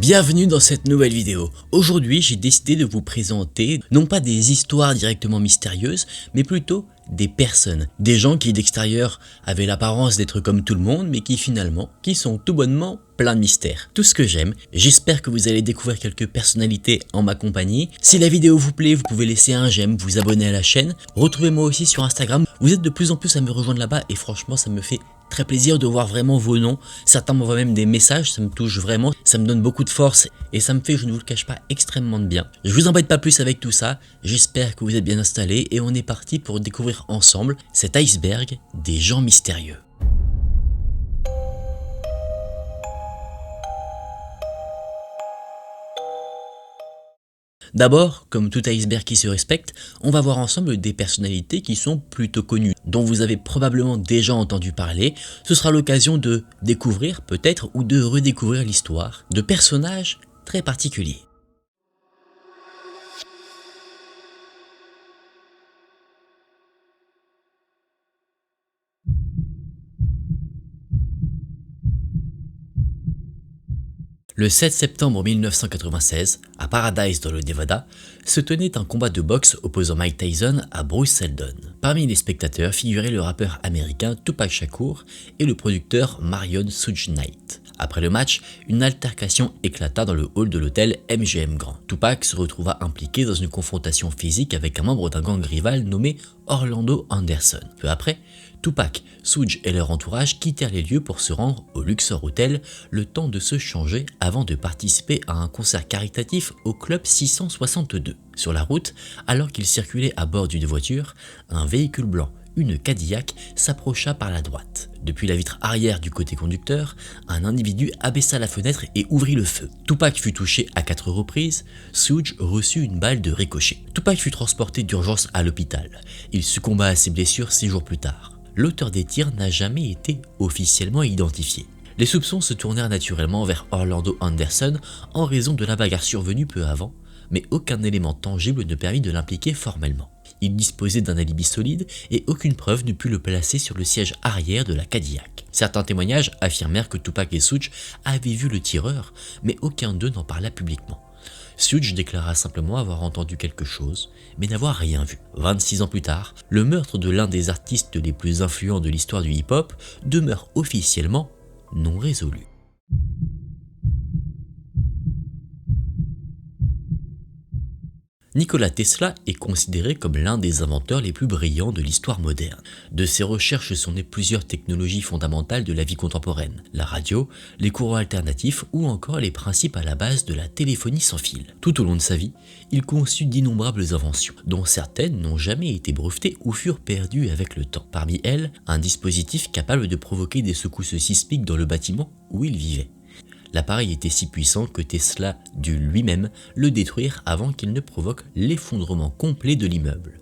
Bienvenue dans cette nouvelle vidéo. Aujourd'hui, j'ai décidé de vous présenter non pas des histoires directement mystérieuses, mais plutôt des personnes. Des gens qui d'extérieur avaient l'apparence d'être comme tout le monde, mais qui finalement, qui sont tout bonnement plein de mystères. Tout ce que j'aime, j'espère que vous allez découvrir quelques personnalités en ma compagnie. Si la vidéo vous plaît, vous pouvez laisser un j'aime, vous abonner à la chaîne. Retrouvez-moi aussi sur Instagram. Vous êtes de plus en plus à me rejoindre là-bas et franchement, ça me fait très plaisir de voir vraiment vos noms. Certains m'envoient même des messages, ça me touche vraiment, ça me donne beaucoup de force et ça me fait, je ne vous le cache pas, extrêmement de bien. Je vous embête pas plus avec tout ça, j'espère que vous êtes bien installés et on est parti pour découvrir ensemble cet iceberg des gens mystérieux. D'abord, comme tout iceberg qui se respecte, on va voir ensemble des personnalités qui sont plutôt connues, dont vous avez probablement déjà entendu parler. Ce sera l'occasion de découvrir peut-être ou de redécouvrir l'histoire de personnages très particuliers. Le 7 septembre 1996, à Paradise dans le Nevada, se tenait un combat de boxe opposant Mike Tyson à Bruce Seldon. Parmi les spectateurs figuraient le rappeur américain Tupac Shakur et le producteur Marion Suge Knight. Après le match, une altercation éclata dans le hall de l'hôtel MGM Grand. Tupac se retrouva impliqué dans une confrontation physique avec un membre d'un gang rival nommé Orlando Anderson. Peu après, Tupac, Suge et leur entourage quittèrent les lieux pour se rendre au Luxor Hotel, le temps de se changer avant de participer à un concert caritatif au club 662. Sur la route, alors qu'ils circulaient à bord d'une voiture, un véhicule blanc, une Cadillac, s'approcha par la droite. Depuis la vitre arrière du côté conducteur, un individu abaissa la fenêtre et ouvrit le feu. Tupac fut touché à 4 reprises, Suge reçut une balle de ricochet. Tupac fut transporté d'urgence à l'hôpital. Il succomba à ses blessures 6 jours plus tard. L'auteur des tirs n'a jamais été officiellement identifié. Les soupçons se tournèrent naturellement vers Orlando Anderson en raison de la bagarre survenue peu avant, mais aucun élément tangible ne permit de l'impliquer formellement. Il disposait d'un alibi solide et aucune preuve ne put le placer sur le siège arrière de la Cadillac. Certains témoignages affirmèrent que Tupac et Suge avaient vu le tireur, mais aucun d'eux n'en parla publiquement. Suge déclara simplement avoir entendu quelque chose, mais n'avoir rien vu. 26 ans plus tard, le meurtre de l'un des artistes les plus influents de l'histoire du hip-hop demeure officiellement non résolu. Nikola Tesla est considéré comme l'un des inventeurs les plus brillants de l'histoire moderne. De ses recherches sont nées plusieurs technologies fondamentales de la vie contemporaine, la radio, les courants alternatifs ou encore les principes à la base de la téléphonie sans fil. Tout au long de sa vie, il conçut d'innombrables inventions, dont certaines n'ont jamais été brevetées ou furent perdues avec le temps. Parmi elles, un dispositif capable de provoquer des secousses sismiques dans le bâtiment où il vivait. L'appareil était si puissant que Tesla dut lui-même le détruire avant qu'il ne provoque l'effondrement complet de l'immeuble.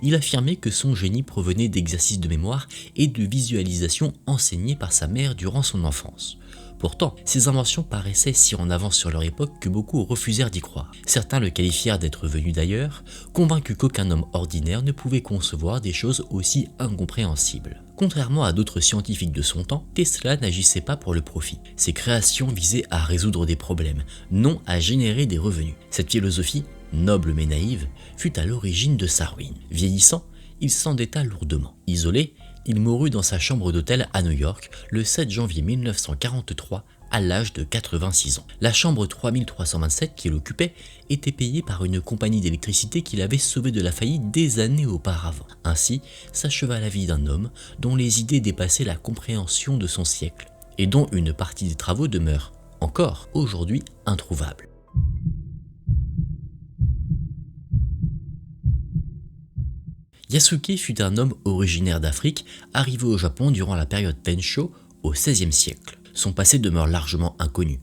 Il affirmait que son génie provenait d'exercices de mémoire et de visualisation enseignés par sa mère durant son enfance. Pourtant, ces inventions paraissaient si en avance sur leur époque que beaucoup refusèrent d'y croire. Certains le qualifièrent d'être venu d'ailleurs, convaincus qu'aucun homme ordinaire ne pouvait concevoir des choses aussi incompréhensibles. Contrairement à d'autres scientifiques de son temps, Tesla n'agissait pas pour le profit. Ses créations visaient à résoudre des problèmes, non à générer des revenus. Cette philosophie, noble mais naïve, fut à l'origine de sa ruine. Vieillissant, il s'endetta lourdement. Isolé, il mourut dans sa chambre d'hôtel à New York le 7 janvier 1943 à l'âge de 86 ans. La chambre 3327 qu'il occupait était payée par une compagnie d'électricité qui l'avait sauvé de la faillite des années auparavant. Ainsi s'acheva la vie d'un homme dont les idées dépassaient la compréhension de son siècle et dont une partie des travaux demeure encore aujourd'hui introuvable. Yasuke fut un homme originaire d'Afrique, arrivé au Japon durant la période Tensho au XVIe siècle. Son passé demeure largement inconnu.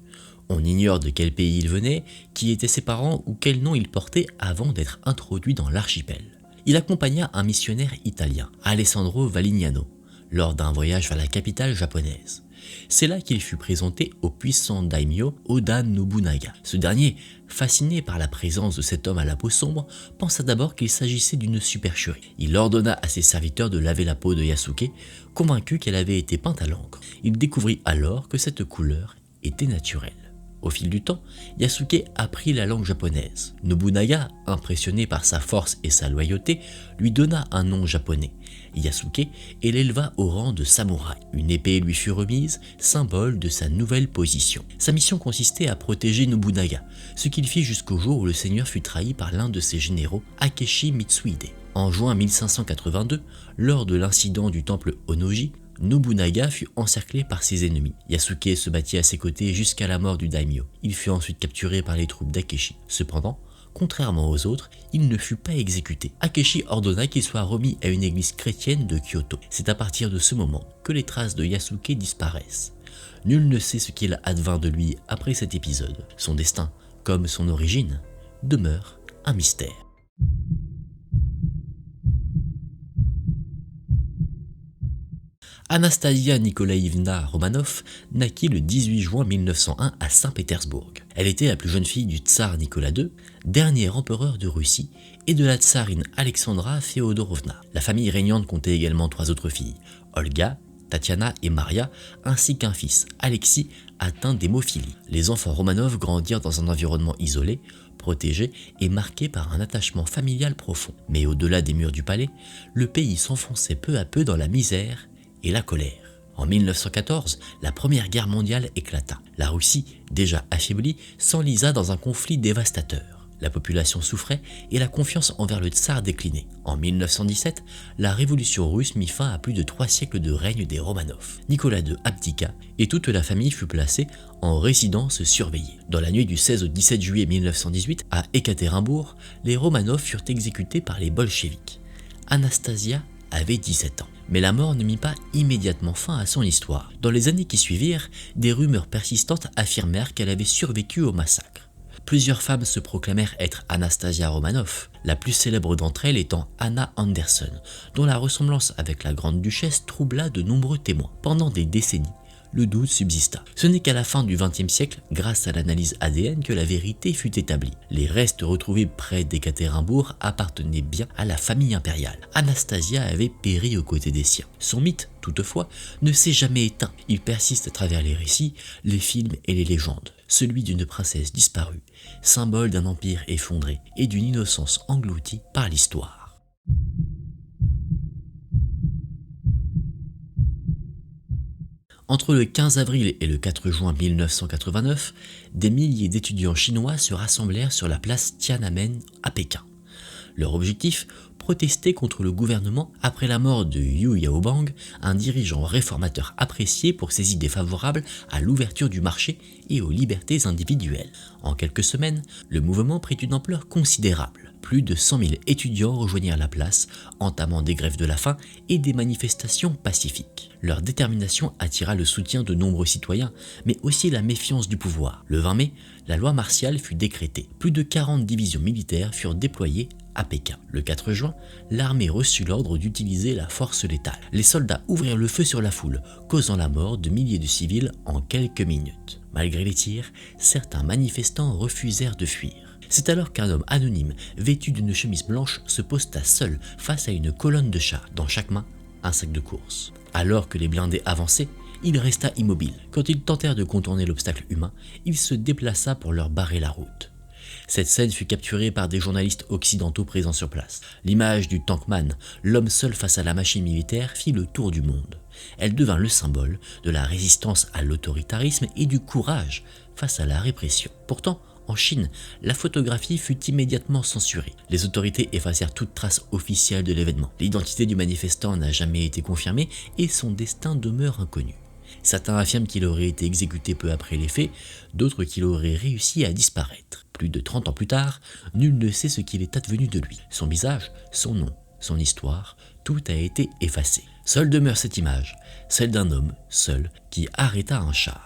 On ignore de quel pays il venait, qui étaient ses parents ou quel nom il portait avant d'être introduit dans l'archipel. Il accompagna un missionnaire italien, Alessandro Valignano, lors d'un voyage vers la capitale japonaise. C'est là qu'il fut présenté au puissant daimyo Oda Nobunaga. Ce dernier, fasciné par la présence de cet homme à la peau sombre, pensa d'abord qu'il s'agissait d'une supercherie. Il ordonna à ses serviteurs de laver la peau de Yasuke, convaincu qu'elle avait été peinte à l'encre. Il découvrit alors que cette couleur était naturelle. Au fil du temps, Yasuke apprit la langue japonaise. Nobunaga, impressionné par sa force et sa loyauté, lui donna un nom japonais, Yasuke, et l'éleva au rang de samouraï. Une épée lui fut remise, symbole de sa nouvelle position. Sa mission consistait à protéger Nobunaga, ce qu'il fit jusqu'au jour où le seigneur fut trahi par l'un de ses généraux, Akechi Mitsuhide. En juin 1582, lors de l'incident du temple Onnoji, Nobunaga fut encerclé par ses ennemis. Yasuke se battit à ses côtés jusqu'à la mort du daimyo. Il fut ensuite capturé par les troupes d'Akechi. Cependant, contrairement aux autres, il ne fut pas exécuté. Akechi ordonna qu'il soit remis à une église chrétienne de Kyoto. C'est à partir de ce moment que les traces de Yasuke disparaissent. Nul ne sait ce qu'il advint de lui après cet épisode. Son destin, comme son origine, demeure un mystère. Anastasia Nikolaïevna Romanov naquit le 18 juin 1901 à Saint-Pétersbourg. Elle était la plus jeune fille du tsar Nicolas II, dernier empereur de Russie, et de la tsarine Alexandra Féodorovna. La famille régnante comptait également 3 autres filles, Olga, Tatiana et Maria, ainsi qu'un fils, Alexis, atteint d'hémophilie. Les enfants Romanov grandirent dans un environnement isolé, protégé et marqué par un attachement familial profond. Mais au-delà des murs du palais, le pays s'enfonçait peu à peu dans la misère et la colère. En 1914, la Première Guerre mondiale éclata. La Russie, déjà affaiblie, s'enlisa dans un conflit dévastateur. La population souffrait et la confiance envers le tsar déclinait. En 1917, la révolution russe mit fin à plus de 3 siècles de règne des Romanov. Nicolas II abdiqua et toute la famille fut placée en résidence surveillée. Dans la nuit du 16 au 17 juillet 1918, à Ekaterinbourg, les Romanov furent exécutés par les bolcheviks. Anastasia avait 17 ans. Mais la mort ne mit pas immédiatement fin à son histoire. Dans les années qui suivirent, des rumeurs persistantes affirmèrent qu'elle avait survécu au massacre. Plusieurs femmes se proclamèrent être Anastasia Romanov, la plus célèbre d'entre elles étant Anna Anderson, dont la ressemblance avec la grande duchesse troubla de nombreux témoins. Pendant des décennies, le doute subsista. Ce n'est qu'à la fin du XXe siècle, grâce à l'analyse ADN, que la vérité fut établie. Les restes retrouvés près d'Ekaterinbourg appartenaient bien à la famille impériale. Anastasia avait péri aux côtés des siens. Son mythe, toutefois, ne s'est jamais éteint. Il persiste à travers les récits, les films et les légendes. Celui d'une princesse disparue, symbole d'un empire effondré et d'une innocence engloutie par l'histoire. Entre le 15 avril et le 4 juin 1989, des milliers d'étudiants chinois se rassemblèrent sur la place Tiananmen à Pékin. Leur objectif, protester contre le gouvernement après la mort de Yu Yaobang, un dirigeant réformateur apprécié pour ses idées favorables à l'ouverture du marché et aux libertés individuelles. En quelques semaines, le mouvement prit une ampleur considérable. Plus de 100 000 étudiants rejoignirent la place, entamant des grèves de la faim et des manifestations pacifiques. Leur détermination attira le soutien de nombreux citoyens, mais aussi la méfiance du pouvoir. Le 20 mai, la loi martiale fut décrétée. Plus de 40 divisions militaires furent déployées à Pékin. Le 4 juin, l'armée reçut l'ordre d'utiliser la force létale. Les soldats ouvrirent le feu sur la foule, causant la mort de milliers de civils en quelques minutes. Malgré les tirs, certains manifestants refusèrent de fuir. C'est alors qu'un homme anonyme, vêtu d'une chemise blanche, se posta seul face à une colonne de chars, dans chaque main, un sac de course. Alors que les blindés avançaient, il resta immobile. Quand ils tentèrent de contourner l'obstacle humain, il se déplaça pour leur barrer la route. Cette scène fut capturée par des journalistes occidentaux présents sur place. L'image du tankman, l'homme seul face à la machine militaire, fit le tour du monde. Elle devint le symbole de la résistance à l'autoritarisme et du courage face à la répression. Pourtant, en Chine, la photographie fut immédiatement censurée. Les autorités effacèrent toute trace officielle de l'événement. L'identité du manifestant n'a jamais été confirmée et son destin demeure inconnu. Certains affirment qu'il aurait été exécuté peu après les faits, d'autres qu'il aurait réussi à disparaître. Plus de 30 ans plus tard, nul ne sait ce qu'il est advenu de lui. Son visage, son nom, son histoire, tout a été effacé. Seule demeure cette image, celle d'un homme, seul, qui arrêta un char.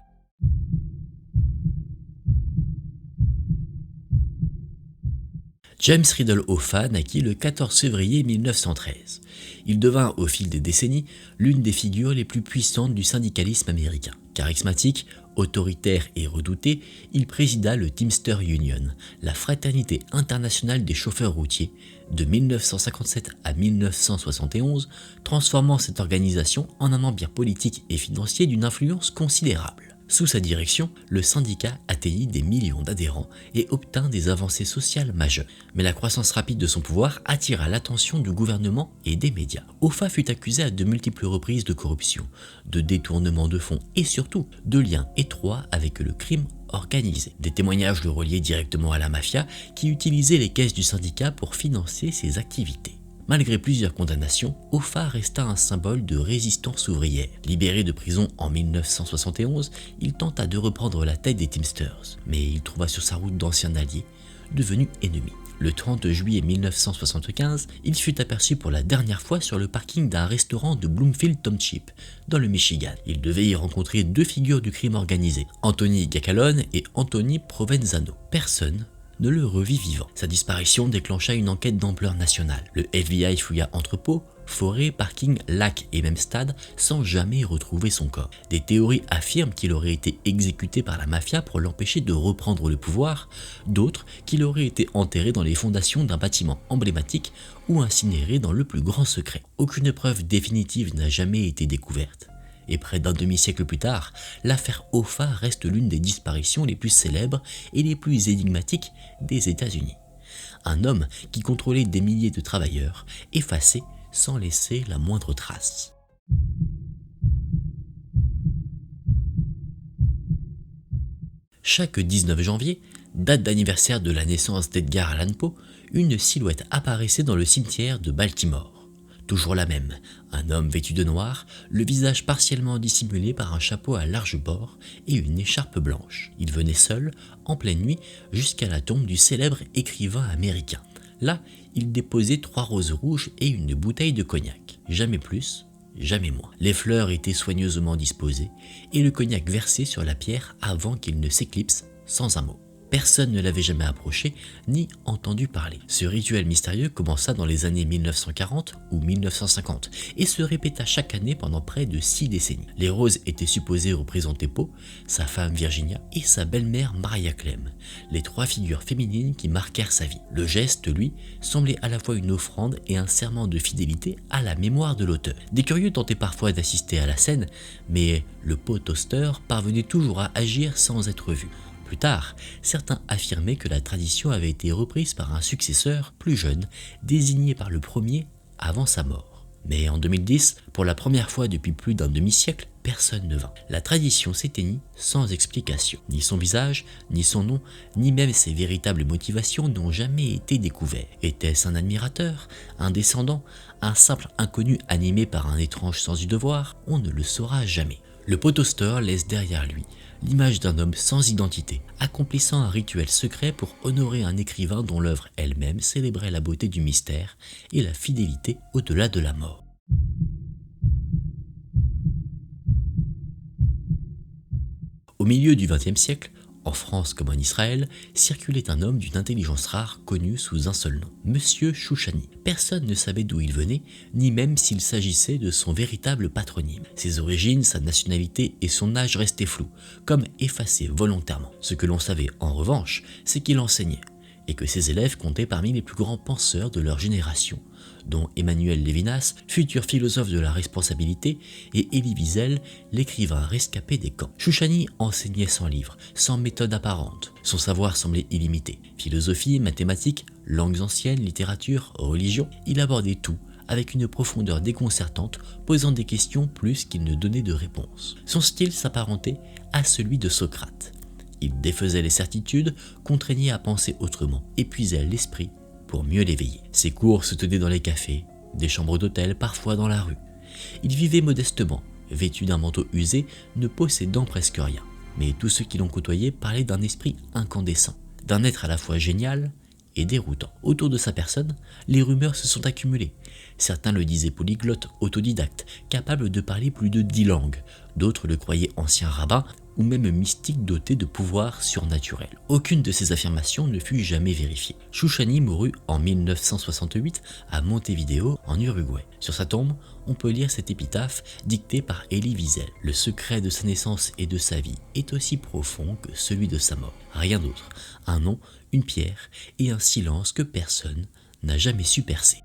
James Riddle Offa naquit le 14 février 1913. Il devint, au fil des décennies, l'une des figures les plus puissantes du syndicalisme américain. Charismatique, autoritaire et redouté, il présida le Teamster Union, la fraternité internationale des chauffeurs routiers, de 1957 à 1971, transformant cette organisation en un empire politique et financier d'une influence considérable. Sous sa direction, le syndicat atteignit des millions d'adhérents et obtint des avancées sociales majeures. Mais la croissance rapide de son pouvoir attira l'attention du gouvernement et des médias. Hoffa fut accusé à de multiples reprises de corruption, de détournement de fonds et surtout de liens étroits avec le crime organisé. Des témoignages le reliaient directement à la mafia qui utilisait les caisses du syndicat pour financer ses activités. Malgré plusieurs condamnations, Hoffa resta un symbole de résistance ouvrière. Libéré de prison en 1971, il tenta de reprendre la tête des Teamsters, mais il trouva sur sa route d'anciens alliés, devenus ennemis. Le 30 juillet 1975, il fut aperçu pour la dernière fois sur le parking d'un restaurant de Bloomfield Township, dans le Michigan. Il devait y rencontrer deux figures du crime organisé, Anthony Gacalone et Anthony Provenzano. Personne ne le revit vivant. Sa disparition déclencha une enquête d'ampleur nationale. Le FBI fouilla entrepôts, forêts, parkings, lacs et même stades sans jamais retrouver son corps. Des théories affirment qu'il aurait été exécuté par la mafia pour l'empêcher de reprendre le pouvoir, d'autres qu'il aurait été enterré dans les fondations d'un bâtiment emblématique ou incinéré dans le plus grand secret. Aucune preuve définitive n'a jamais été découverte. Et près d'un demi-siècle plus tard, l'affaire Hoffa reste l'une des disparitions les plus célèbres et les plus énigmatiques des États-Unis. Un homme qui contrôlait des milliers de travailleurs, effacé sans laisser la moindre trace. Chaque 19 janvier, date d'anniversaire de la naissance d'Edgar Allan Poe, une silhouette apparaissait dans le cimetière de Baltimore. Toujours la même, un homme vêtu de noir, le visage partiellement dissimulé par un chapeau à large bord et une écharpe blanche. Il venait seul, en pleine nuit, jusqu'à la tombe du célèbre écrivain américain. Là, il déposait 3 roses rouges et une bouteille de cognac. Jamais plus, jamais moins. Les fleurs étaient soigneusement disposées et le cognac versé sur la pierre avant qu'il ne s'éclipse sans un mot. Personne ne l'avait jamais approché ni entendu parler. Ce rituel mystérieux commença dans les années 1940 ou 1950 et se répéta chaque année pendant près de 6 décennies. Les roses étaient supposées représenter Poe, sa femme Virginia et sa belle-mère Maria Clem, les 3 figures féminines qui marquèrent sa vie. Le geste, lui, semblait à la fois une offrande et un serment de fidélité à la mémoire de l'auteur. Des curieux tentaient parfois d'assister à la scène, mais le Poe Toaster parvenait toujours à agir sans être vu. Plus tard, certains affirmaient que la tradition avait été reprise par un successeur plus jeune, désigné par le premier avant sa mort. Mais en 2010, pour la première fois depuis plus d'un demi-siècle, personne ne vint. La tradition s'éteignit sans explication. Ni son visage, ni son nom, ni même ses véritables motivations n'ont jamais été découverts. Était-ce un admirateur, un descendant, un simple inconnu animé par un étrange sens du devoir? On ne le saura jamais. Le Poe Toaster laisse derrière lui l'image d'un homme sans identité, accomplissant un rituel secret pour honorer un écrivain dont l'œuvre elle-même célébrait la beauté du mystère et la fidélité au-delà de la mort. Au milieu du XXe siècle, en France comme en Israël, circulait un homme d'une intelligence rare connu sous un seul nom, Monsieur Chouchani. Personne ne savait d'où il venait, ni même s'il s'agissait de son véritable patronyme. Ses origines, sa nationalité et son âge restaient flous, comme effacés volontairement. Ce que l'on savait en revanche, c'est qu'il enseignait, et que ses élèves comptaient parmi les plus grands penseurs de leur génération, dont Emmanuel Lévinas, futur philosophe de la responsabilité, et Elie Wiesel, l'écrivain rescapé des camps. Chouchani enseignait sans livre, sans méthode apparente. Son savoir semblait illimité. Philosophie, mathématiques, langues anciennes, littérature, religion, il abordait tout avec une profondeur déconcertante, posant des questions plus qu'il ne donnait de réponses. Son style s'apparentait à celui de Socrate. Il défaisait les certitudes, contraignait à penser autrement, épuisait l'esprit pour mieux l'éveiller. Ses cours se tenaient dans les cafés, des chambres d'hôtel, parfois dans la rue. Il vivait modestement, vêtu d'un manteau usé, ne possédant presque rien. Mais tous ceux qui l'ont côtoyé parlaient d'un esprit incandescent, d'un être à la fois génial et déroutant. Autour de sa personne, les rumeurs se sont accumulées. Certains le disaient polyglotte, autodidacte, capable de parler plus de 10 langues. D'autres le croyaient ancien rabbin ou même mystique doté de pouvoirs surnaturels. Aucune de ces affirmations ne fut jamais vérifiée. Chouchani mourut en 1968 à Montevideo, en Uruguay. Sur sa tombe, on peut lire cette épitaphe dictée par Elie Wiesel. Le secret de sa naissance et de sa vie est aussi profond que celui de sa mort. Rien d'autre. Un nom, une pierre et un silence que personne n'a jamais su percer.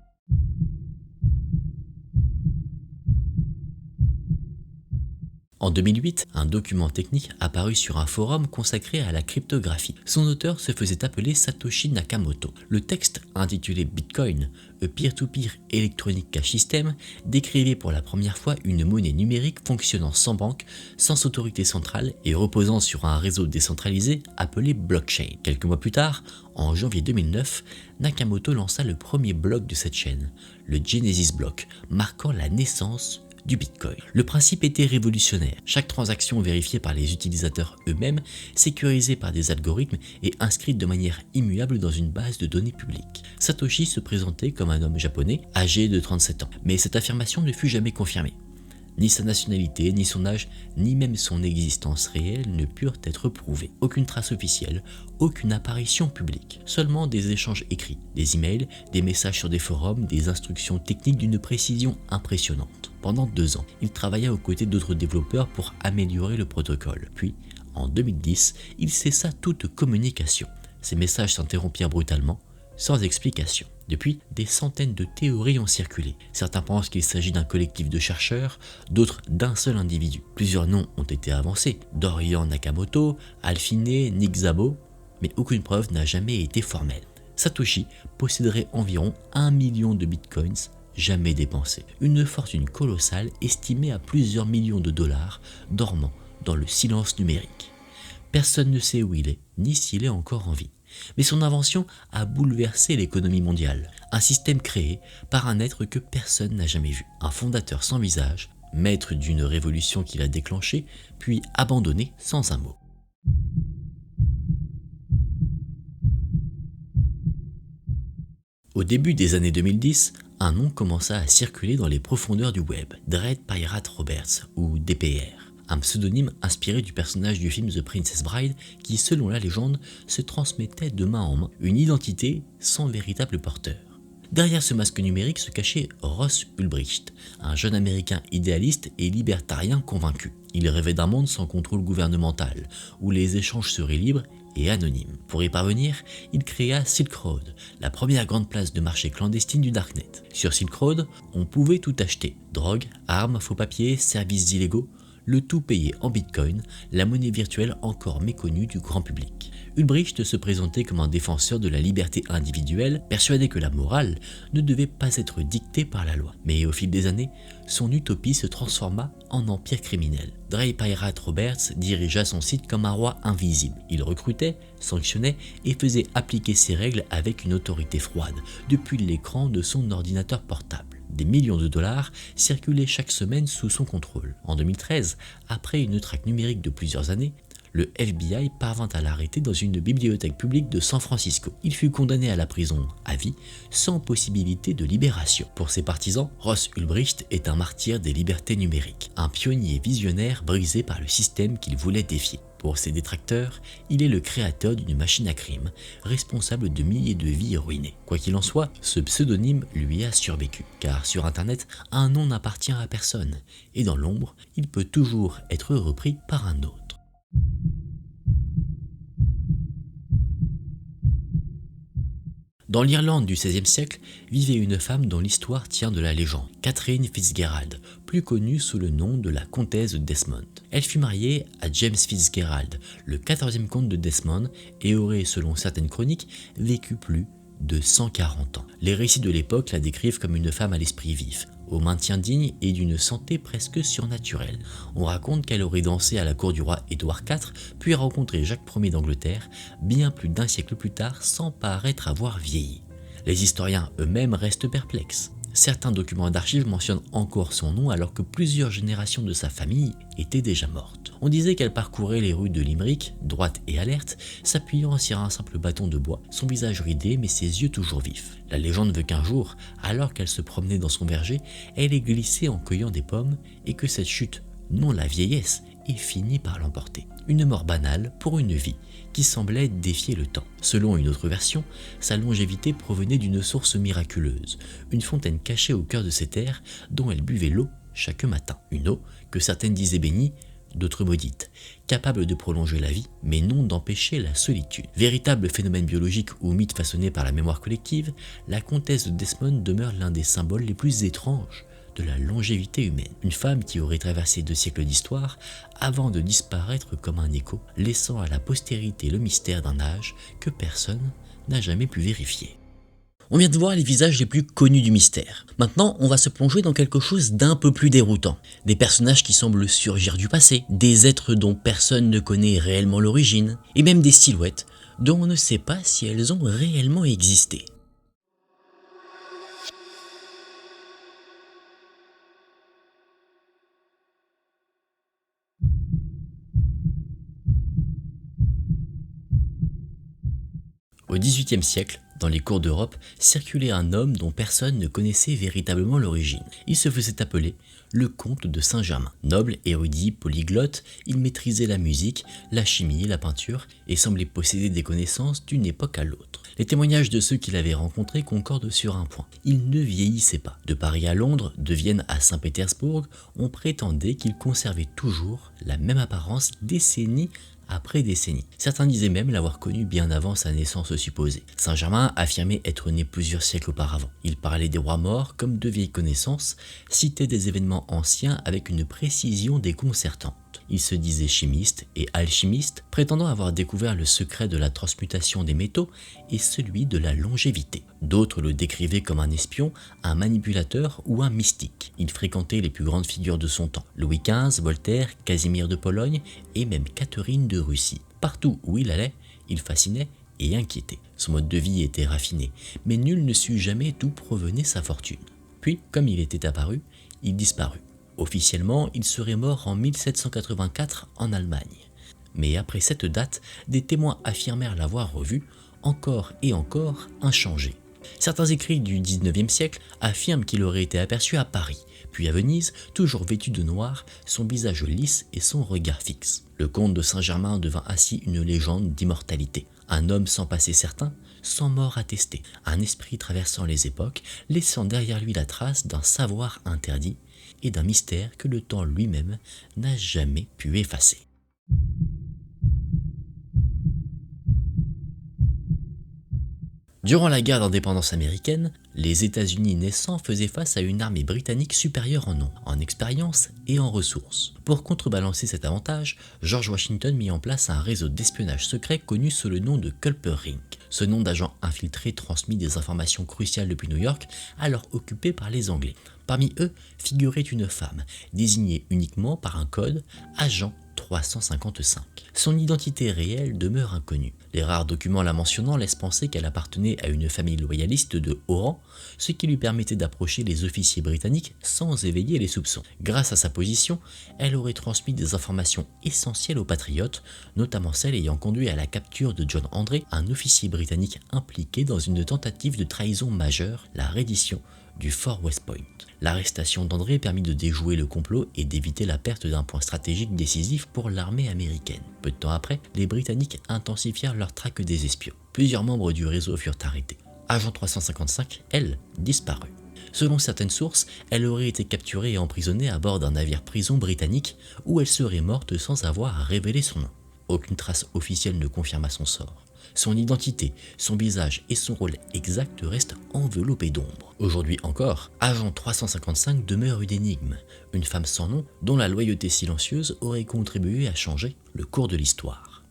En 2008, un document technique apparut sur un forum consacré à la cryptographie. Son auteur se faisait appeler Satoshi Nakamoto. Le texte, intitulé Bitcoin, a Peer-to-Peer Electronic Cash System, décrivait pour la première fois une monnaie numérique fonctionnant sans banque, sans autorité centrale et reposant sur un réseau décentralisé appelé blockchain. Quelques mois plus tard, en janvier 2009, Nakamoto lança le premier bloc de cette chaîne, le Genesis Block, marquant la naissance du Bitcoin. Le principe était révolutionnaire. Chaque transaction vérifiée par les utilisateurs eux-mêmes, sécurisée par des algorithmes et inscrite de manière immuable dans une base de données publique. Satoshi se présentait comme un homme japonais, âgé de 37 ans. Mais cette affirmation ne fut jamais confirmée. Ni sa nationalité, ni son âge, ni même son existence réelle ne purent être prouvées. Aucune trace officielle, aucune apparition publique. Seulement des échanges écrits, des emails, des messages sur des forums, des instructions techniques d'une précision impressionnante. Pendant 2 ans, il travailla aux côtés d'autres développeurs pour améliorer le protocole. Puis, en 2010, il cessa toute communication. Ses messages s'interrompirent brutalement, sans explication. Depuis, des centaines de théories ont circulé. Certains pensent qu'il s'agit d'un collectif de chercheurs, d'autres d'un seul individu. Plusieurs noms ont été avancés, Dorian Nakamoto, Alphine, Nick Szabo, mais aucune preuve n'a jamais été formelle. Satoshi posséderait environ 1 million de bitcoins jamais dépensés. Une fortune colossale estimée à plusieurs millions de dollars, dormant dans le silence numérique. Personne ne sait où il est, ni s'il est encore en vie. Mais son invention a bouleversé l'économie mondiale. Un système créé par un être que personne n'a jamais vu. Un fondateur sans visage, maître d'une révolution qu'il a déclenchée, puis abandonné sans un mot. Au début des années 2010, un nom commença à circuler dans les profondeurs du web, Dread Pirate Roberts, ou DPR. Un pseudonyme inspiré du personnage du film The Princess Bride qui, selon la légende, se transmettait de main en main, une identité sans véritable porteur. Derrière ce masque numérique se cachait Ross Ulbricht, un jeune américain idéaliste et libertarien convaincu. Il rêvait d'un monde sans contrôle gouvernemental, où les échanges seraient libres et anonymes. Pour y parvenir, il créa Silk Road, la première grande place de marché clandestine du Darknet. Sur Silk Road, on pouvait tout acheter, drogue, armes, faux papiers, services illégaux, le tout payé en bitcoin, la monnaie virtuelle encore méconnue du grand public. Ulbricht se présentait comme un défenseur de la liberté individuelle, persuadé que la morale ne devait pas être dictée par la loi. Mais au fil des années, son utopie se transforma en empire criminel. Dread Pirate Roberts dirigea son site comme un roi invisible. Il recrutait, sanctionnait et faisait appliquer ses règles avec une autorité froide, depuis l'écran de son ordinateur portable. Des millions de dollars circulaient chaque semaine sous son contrôle. En 2013, après une traque numérique de plusieurs années, le FBI parvint à l'arrêter dans une bibliothèque publique de San Francisco. Il fut condamné à la prison à vie, sans possibilité de libération. Pour ses partisans, Ross Ulbricht est un martyr des libertés numériques, un pionnier visionnaire brisé par le système qu'il voulait défier. Pour ses détracteurs, il est le créateur d'une machine à crime, responsable de milliers de vies ruinées. Quoi qu'il en soit, ce pseudonyme lui a survécu, car sur Internet, un nom n'appartient à personne, et dans l'ombre, il peut toujours être repris par un autre. Dans l'Irlande du XVIe siècle, vivait une femme dont l'histoire tient de la légende, Catherine Fitzgerald, plus connue sous le nom de la comtesse de Desmond. Elle fut mariée à James Fitzgerald, le 14e comte de Desmond, et aurait, selon certaines chroniques, vécu plus de 140 ans. Les récits de l'époque la décrivent comme une femme à l'esprit vif, au maintien digne et d'une santé presque surnaturelle. On raconte qu'elle aurait dansé à la cour du roi Édouard IV, puis rencontré Jacques Ier d'Angleterre, bien plus d'un siècle plus tard, sans paraître avoir vieilli. Les historiens eux-mêmes restent perplexes. Certains documents d'archives mentionnent encore son nom alors que plusieurs générations de sa famille étaient déjà mortes. On disait qu'elle parcourait les rues de Limerick, droite et alerte, s'appuyant sur un simple bâton de bois, son visage ridé mais ses yeux toujours vifs. La légende veut qu'un jour, alors qu'elle se promenait dans son verger, elle ait glissé en cueillant des pommes et que cette chute, non la vieillesse, ait fini par l'emporter. Une mort banale pour une vie qui semblait défier le temps. Selon une autre version, sa longévité provenait d'une source miraculeuse, une fontaine cachée au cœur de ces terres dont elle buvait l'eau chaque matin. Une eau que certaines disaient bénie, d'autres maudites, capable de prolonger la vie, mais non d'empêcher la solitude. Véritable phénomène biologique ou mythe façonné par la mémoire collective, la comtesse de Desmond demeure l'un des symboles les plus étranges de la longévité humaine. Une femme qui aurait traversé 2 siècles d'histoire avant de disparaître comme un écho, laissant à la postérité le mystère d'un âge que personne n'a jamais pu vérifier. On vient de voir les visages les plus connus du mystère. Maintenant, on va se plonger dans quelque chose d'un peu plus déroutant. Des personnages qui semblent surgir du passé, des êtres dont personne ne connaît réellement l'origine, et même des silhouettes dont on ne sait pas si elles ont réellement existé. Au XVIIIe siècle, dans les cours d'Europe, circulait un homme dont personne ne connaissait véritablement l'origine. Il se faisait appeler le comte de Saint-Germain. Noble, érudit, polyglotte, il maîtrisait la musique, la chimie, la peinture et semblait posséder des connaissances d'une époque à l'autre. Les témoignages de ceux qu'il avait rencontrés concordent sur un point. Il ne vieillissait pas. De Paris à Londres, de Vienne à Saint-Pétersbourg, on prétendait qu'il conservait toujours la même apparence décennies après décennies. Certains disaient même l'avoir connu bien avant sa naissance supposée. Saint-Germain affirmait être né plusieurs siècles auparavant. Il parlait des rois morts comme de vieilles connaissances, citait des événements anciens avec une précision déconcertante. Il se disait chimiste et alchimiste, prétendant avoir découvert le secret de la transmutation des métaux et celui de la longévité. D'autres le décrivaient comme un espion, un manipulateur ou un mystique. Il fréquentait les plus grandes figures de son temps, Louis XV, Voltaire, Casimir de Pologne et même Catherine de Russie. Partout où il allait, il fascinait et inquiétait. Son mode de vie était raffiné, mais nul ne sut jamais d'où provenait sa fortune. Puis, comme il était apparu, il disparut. Officiellement, il serait mort en 1784 en Allemagne. Mais après cette date, des témoins affirmèrent l'avoir revu, encore et encore inchangé. Certains écrits du 19e siècle affirment qu'il aurait été aperçu à Paris, puis à Venise, toujours vêtu de noir, son visage lisse et son regard fixe. Le comte de Saint-Germain devint ainsi une légende d'immortalité. Un homme sans passé certain, sans mort attestée, un esprit traversant les époques, laissant derrière lui la trace d'un savoir interdit et d'un mystère que le temps lui-même n'a jamais pu effacer. Durant la guerre d'indépendance américaine, les États-Unis naissants faisaient face à une armée britannique supérieure en nombre, en expérience et en ressources. Pour contrebalancer cet avantage, George Washington mit en place un réseau d'espionnage secret connu sous le nom de Culper Ring. Ce nom d'agent infiltré transmit des informations cruciales depuis New York, alors occupée par les Anglais. Parmi eux figurait une femme, désignée uniquement par un code agent 355. Son identité réelle demeure inconnue. Les rares documents la mentionnant laissent penser qu'elle appartenait à une famille loyaliste de haut rang, ce qui lui permettait d'approcher les officiers britanniques sans éveiller les soupçons. Grâce à sa position, elle aurait transmis des informations essentielles aux patriotes, notamment celles ayant conduit à la capture de John André, un officier britannique impliqué dans une tentative de trahison majeure, la reddition du fort West Point. L'arrestation d'André permit de déjouer le complot et d'éviter la perte d'un point stratégique décisif pour l'armée américaine. Peu de temps après, les Britanniques intensifièrent leur traque des espions. Plusieurs membres du réseau furent arrêtés. Agent 355, elle, disparut. Selon certaines sources, elle aurait été capturée et emprisonnée à bord d'un navire-prison britannique où elle serait morte sans avoir révélé son nom. Aucune trace officielle ne confirma son sort. Son identité, son visage et son rôle exact restent enveloppés d'ombre. Aujourd'hui encore, Agent 355 demeure une énigme, une femme sans nom dont la loyauté silencieuse aurait contribué à changer le cours de l'histoire.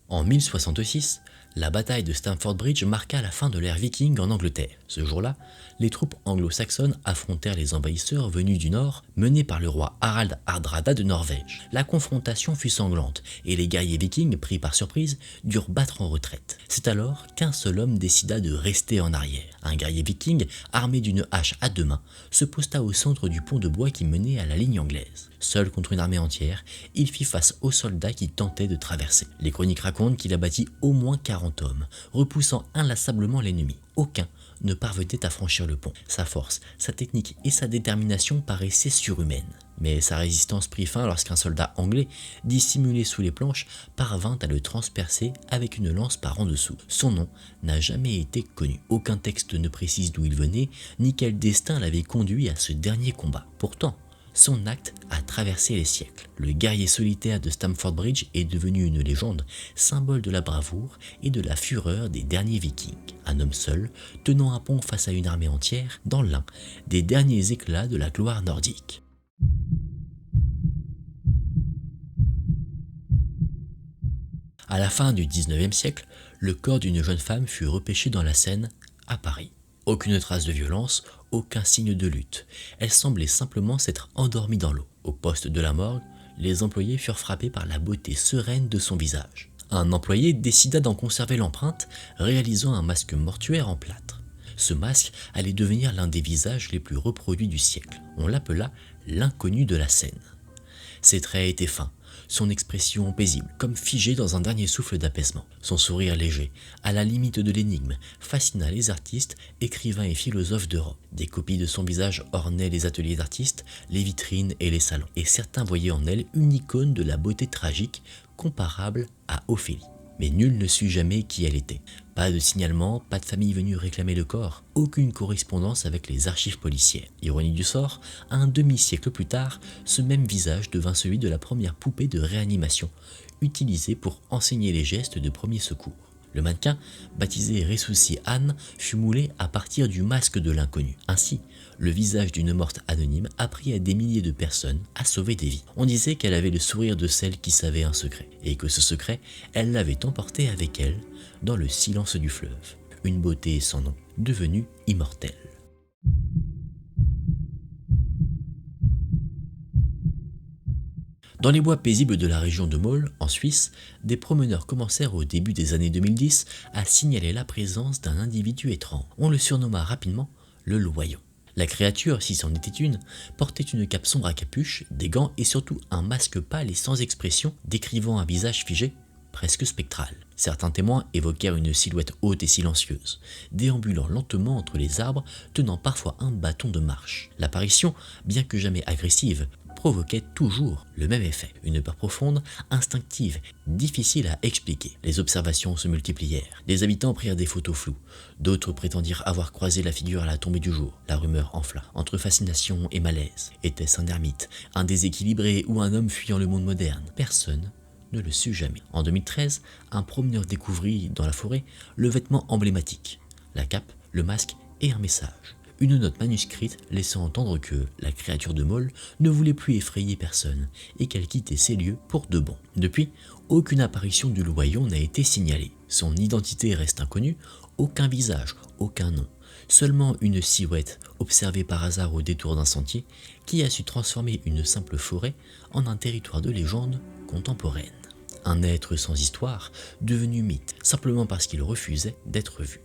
En 1066, la bataille de Stamford Bridge marqua la fin de l'ère viking en Angleterre. Ce jour-là, les troupes anglo-saxonnes affrontèrent les envahisseurs venus du nord, menés par le roi Harald Hardrada de Norvège. La confrontation fut sanglante, et les guerriers vikings, pris par surprise, durent battre en retraite. C'est alors qu'un seul homme décida de rester en arrière. Un guerrier viking, armé d'une hache à 2 mains, se posta au centre du pont de bois qui menait à la ligne anglaise. Seul contre une armée entière, il fit face aux soldats qui tentaient de traverser. Les chroniques racontent qu'il abattit au moins 40 hommes, repoussant inlassablement l'ennemi. Aucun ne parvenait à franchir le pont. Sa force, sa technique et sa détermination paraissaient surhumaines. Mais sa résistance prit fin lorsqu'un soldat anglais, dissimulé sous les planches, parvint à le transpercer avec une lance par en dessous. Son nom n'a jamais été connu. Aucun texte ne précise d'où il venait, ni quel destin l'avait conduit à ce dernier combat. Pourtant, son acte a traversé les siècles. Le guerrier solitaire de Stamford Bridge est devenu une légende, symbole de la bravoure et de la fureur des derniers vikings. Un homme seul, tenant un pont face à une armée entière, dans l'un des derniers éclats de la gloire nordique. À la fin du XIXe siècle, le corps d'une jeune femme fut repêché dans la Seine, à Paris. Aucune trace de violence, aucun signe de lutte. Elle semblait simplement s'être endormie dans l'eau. Au poste de la morgue, les employés furent frappés par la beauté sereine de son visage. Un employé décida d'en conserver l'empreinte, réalisant un masque mortuaire en plâtre. Ce masque allait devenir l'un des visages les plus reproduits du siècle. On l'appela l'inconnu de la Seine. Ses traits étaient fins, son expression paisible, comme figée dans un dernier souffle d'apaisement. Son sourire léger, à la limite de l'énigme, fascina les artistes, écrivains et philosophes d'Europe. Des copies de son visage ornaient les ateliers d'artistes, les vitrines et les salons, et certains voyaient en elle une icône de la beauté tragique, comparable à Ophélie. Mais nul ne sut jamais qui elle était. Pas de signalement, pas de famille venue réclamer le corps, aucune correspondance avec les archives policières. Ironie du sort, un demi-siècle plus tard, ce même visage devint celui de la première poupée de réanimation, utilisée pour enseigner les gestes de premier secours. Le mannequin, baptisé Ressusci Anne, fut moulé à partir du masque de l'inconnu. Ainsi, le visage d'une morte anonyme apprit à des milliers de personnes à sauver des vies. On disait qu'elle avait le sourire de celle qui savait un secret, et que ce secret, elle l'avait emporté avec elle dans le silence du fleuve. Une beauté sans nom, devenue immortelle. Dans les bois paisibles de la région de Môle, en Suisse, des promeneurs commencèrent au début des années 2010 à signaler la présence d'un individu étrange. On le surnomma rapidement le Loyon. La créature, si c'en était une, portait une cape sombre à capuche, des gants et surtout un masque pâle et sans expression, décrivant un visage figé, presque spectral. Certains témoins évoquèrent une silhouette haute et silencieuse, déambulant lentement entre les arbres, tenant parfois un bâton de marche. L'apparition, bien que jamais agressive, provoquait toujours le même effet. Une peur profonde, instinctive, difficile à expliquer. Les observations se multiplièrent. Des habitants prirent des photos floues. D'autres prétendirent avoir croisé la figure à la tombée du jour. La rumeur enfla. Entre fascination et malaise, était-ce un ermite, un déséquilibré ou un homme fuyant le monde moderne? Personne ne le sut jamais. En 2013, un promeneur découvrit dans la forêt le vêtement emblématique, la cape, le masque et un message. Une note manuscrite laissant entendre que la créature de Môle ne voulait plus effrayer personne et qu'elle quittait ces lieux pour de bon. Depuis, aucune apparition du Loyon n'a été signalée. Son identité reste inconnue, aucun visage, aucun nom. Seulement une silhouette observée par hasard au détour d'un sentier qui a su transformer une simple forêt en un territoire de légende contemporaine. Un être sans histoire, devenu mythe, simplement parce qu'il refusait d'être vu.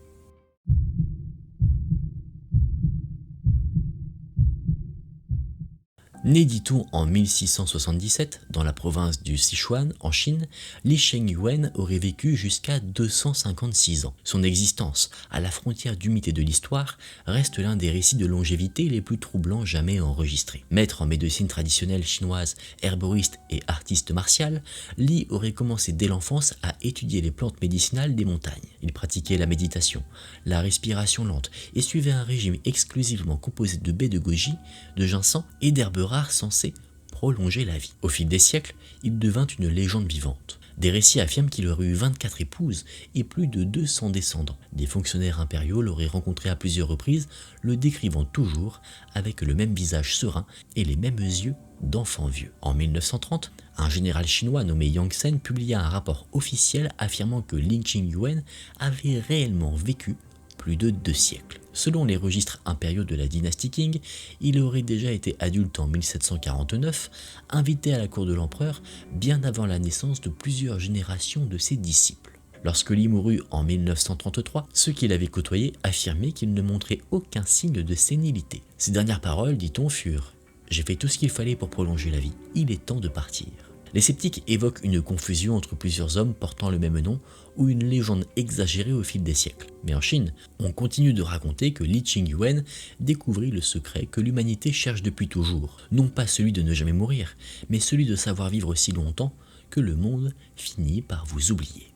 Né, dit-on, en 1677 dans la province du Sichuan, en Chine, Li Shengyuan aurait vécu jusqu'à 256 ans. Son existence, à la frontière du mythe et de l'histoire, reste l'un des récits de longévité les plus troublants jamais enregistrés. Maître en médecine traditionnelle chinoise, herboriste et artiste martial, Li aurait commencé dès l'enfance à étudier les plantes médicinales des montagnes. Il pratiquait la méditation, la respiration lente et suivait un régime exclusivement composé de baies de goji, de ginseng et d'herbes rares censé prolonger la vie. Au fil des siècles, il devint une légende vivante. Des récits affirment qu'il aurait eu 24 épouses et plus de 200 descendants. Des fonctionnaires impériaux l'auraient rencontré à plusieurs reprises, le décrivant toujours avec le même visage serein et les mêmes yeux d'enfant vieux. En 1930, un général chinois nommé Yang Sen publia un rapport officiel affirmant que Li Shengyuan avait réellement vécu plus de 2 siècles. Selon les registres impériaux de la dynastie Qing, il aurait déjà été adulte en 1749, invité à la cour de l'empereur bien avant la naissance de plusieurs générations de ses disciples. Lorsque Li mourut en 1933, ceux qui l'avaient côtoyé affirmaient qu'il ne montrait aucun signe de sénilité. Ses dernières paroles, dit-on, furent « J'ai fait tout ce qu'il fallait pour prolonger la vie, il est temps de partir ». Les sceptiques évoquent une confusion entre plusieurs hommes portant le même nom ou une légende exagérée au fil des siècles. Mais en Chine, on continue de raconter que Li Shengyuan découvrit le secret que l'humanité cherche depuis toujours. Non pas celui de ne jamais mourir, mais celui de savoir vivre si longtemps que le monde finit par vous oublier.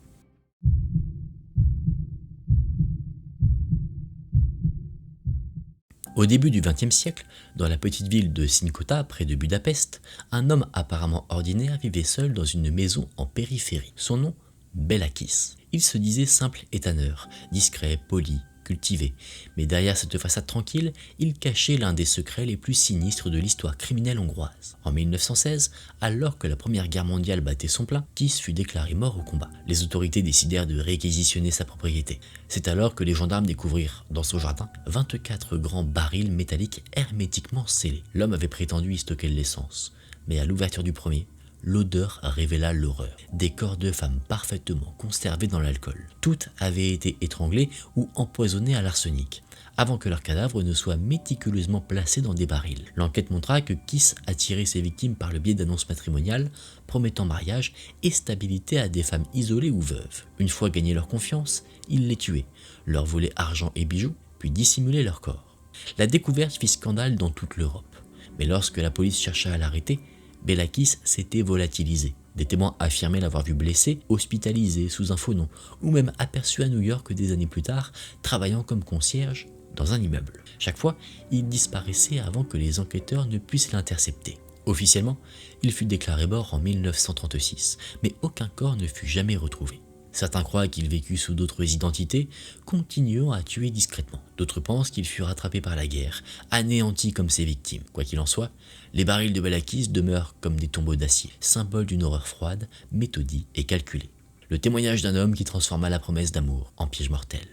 Au début du XXe siècle, dans la petite ville de Sincota, près de Budapest, un homme apparemment ordinaire vivait seul dans une maison en périphérie. Son nom, Bélakis. Il se disait simple et tanneur, discret, poli, cultivé, mais derrière cette façade tranquille, il cachait l'un des secrets les plus sinistres de l'histoire criminelle hongroise. En 1916, alors que la Première Guerre mondiale battait son plein, Kiss fut déclaré mort au combat. Les autorités décidèrent de réquisitionner sa propriété. C'est alors que les gendarmes découvrirent, dans son jardin, 24 grands barils métalliques hermétiquement scellés. L'homme avait prétendu y stocker de l'essence, mais à l'ouverture du premier, l'odeur révéla l'horreur. Des corps de femmes parfaitement conservés dans l'alcool. Toutes avaient été étranglées ou empoisonnées à l'arsenic, avant que leurs cadavres ne soient méticuleusement placés dans des barils. L'enquête montra que Kiss attirait ses victimes par le biais d'annonces matrimoniales, promettant mariage et stabilité à des femmes isolées ou veuves. Une fois gagné leur confiance, il les tuait, leur volait argent et bijoux, puis dissimulait leur corps. La découverte fit scandale dans toute l'Europe, mais lorsque la police chercha à l'arrêter, Bélakis s'était volatilisé. Des témoins affirmaient l'avoir vu blessé, hospitalisé sous un faux nom, ou même aperçu à New York des années plus tard, travaillant comme concierge dans un immeuble. Chaque fois, il disparaissait avant que les enquêteurs ne puissent l'intercepter. Officiellement, il fut déclaré mort en 1936, mais aucun corps ne fut jamais retrouvé. Certains croient qu'il vécut sous d'autres identités, continuant à tuer discrètement. D'autres pensent qu'il fut rattrapé par la guerre, anéanti comme ses victimes. Quoi qu'il en soit, les barils de Bélakis demeurent comme des tombeaux d'acier, symbole d'une horreur froide, méthodique et calculée. Le témoignage d'un homme qui transforma la promesse d'amour en piège mortel.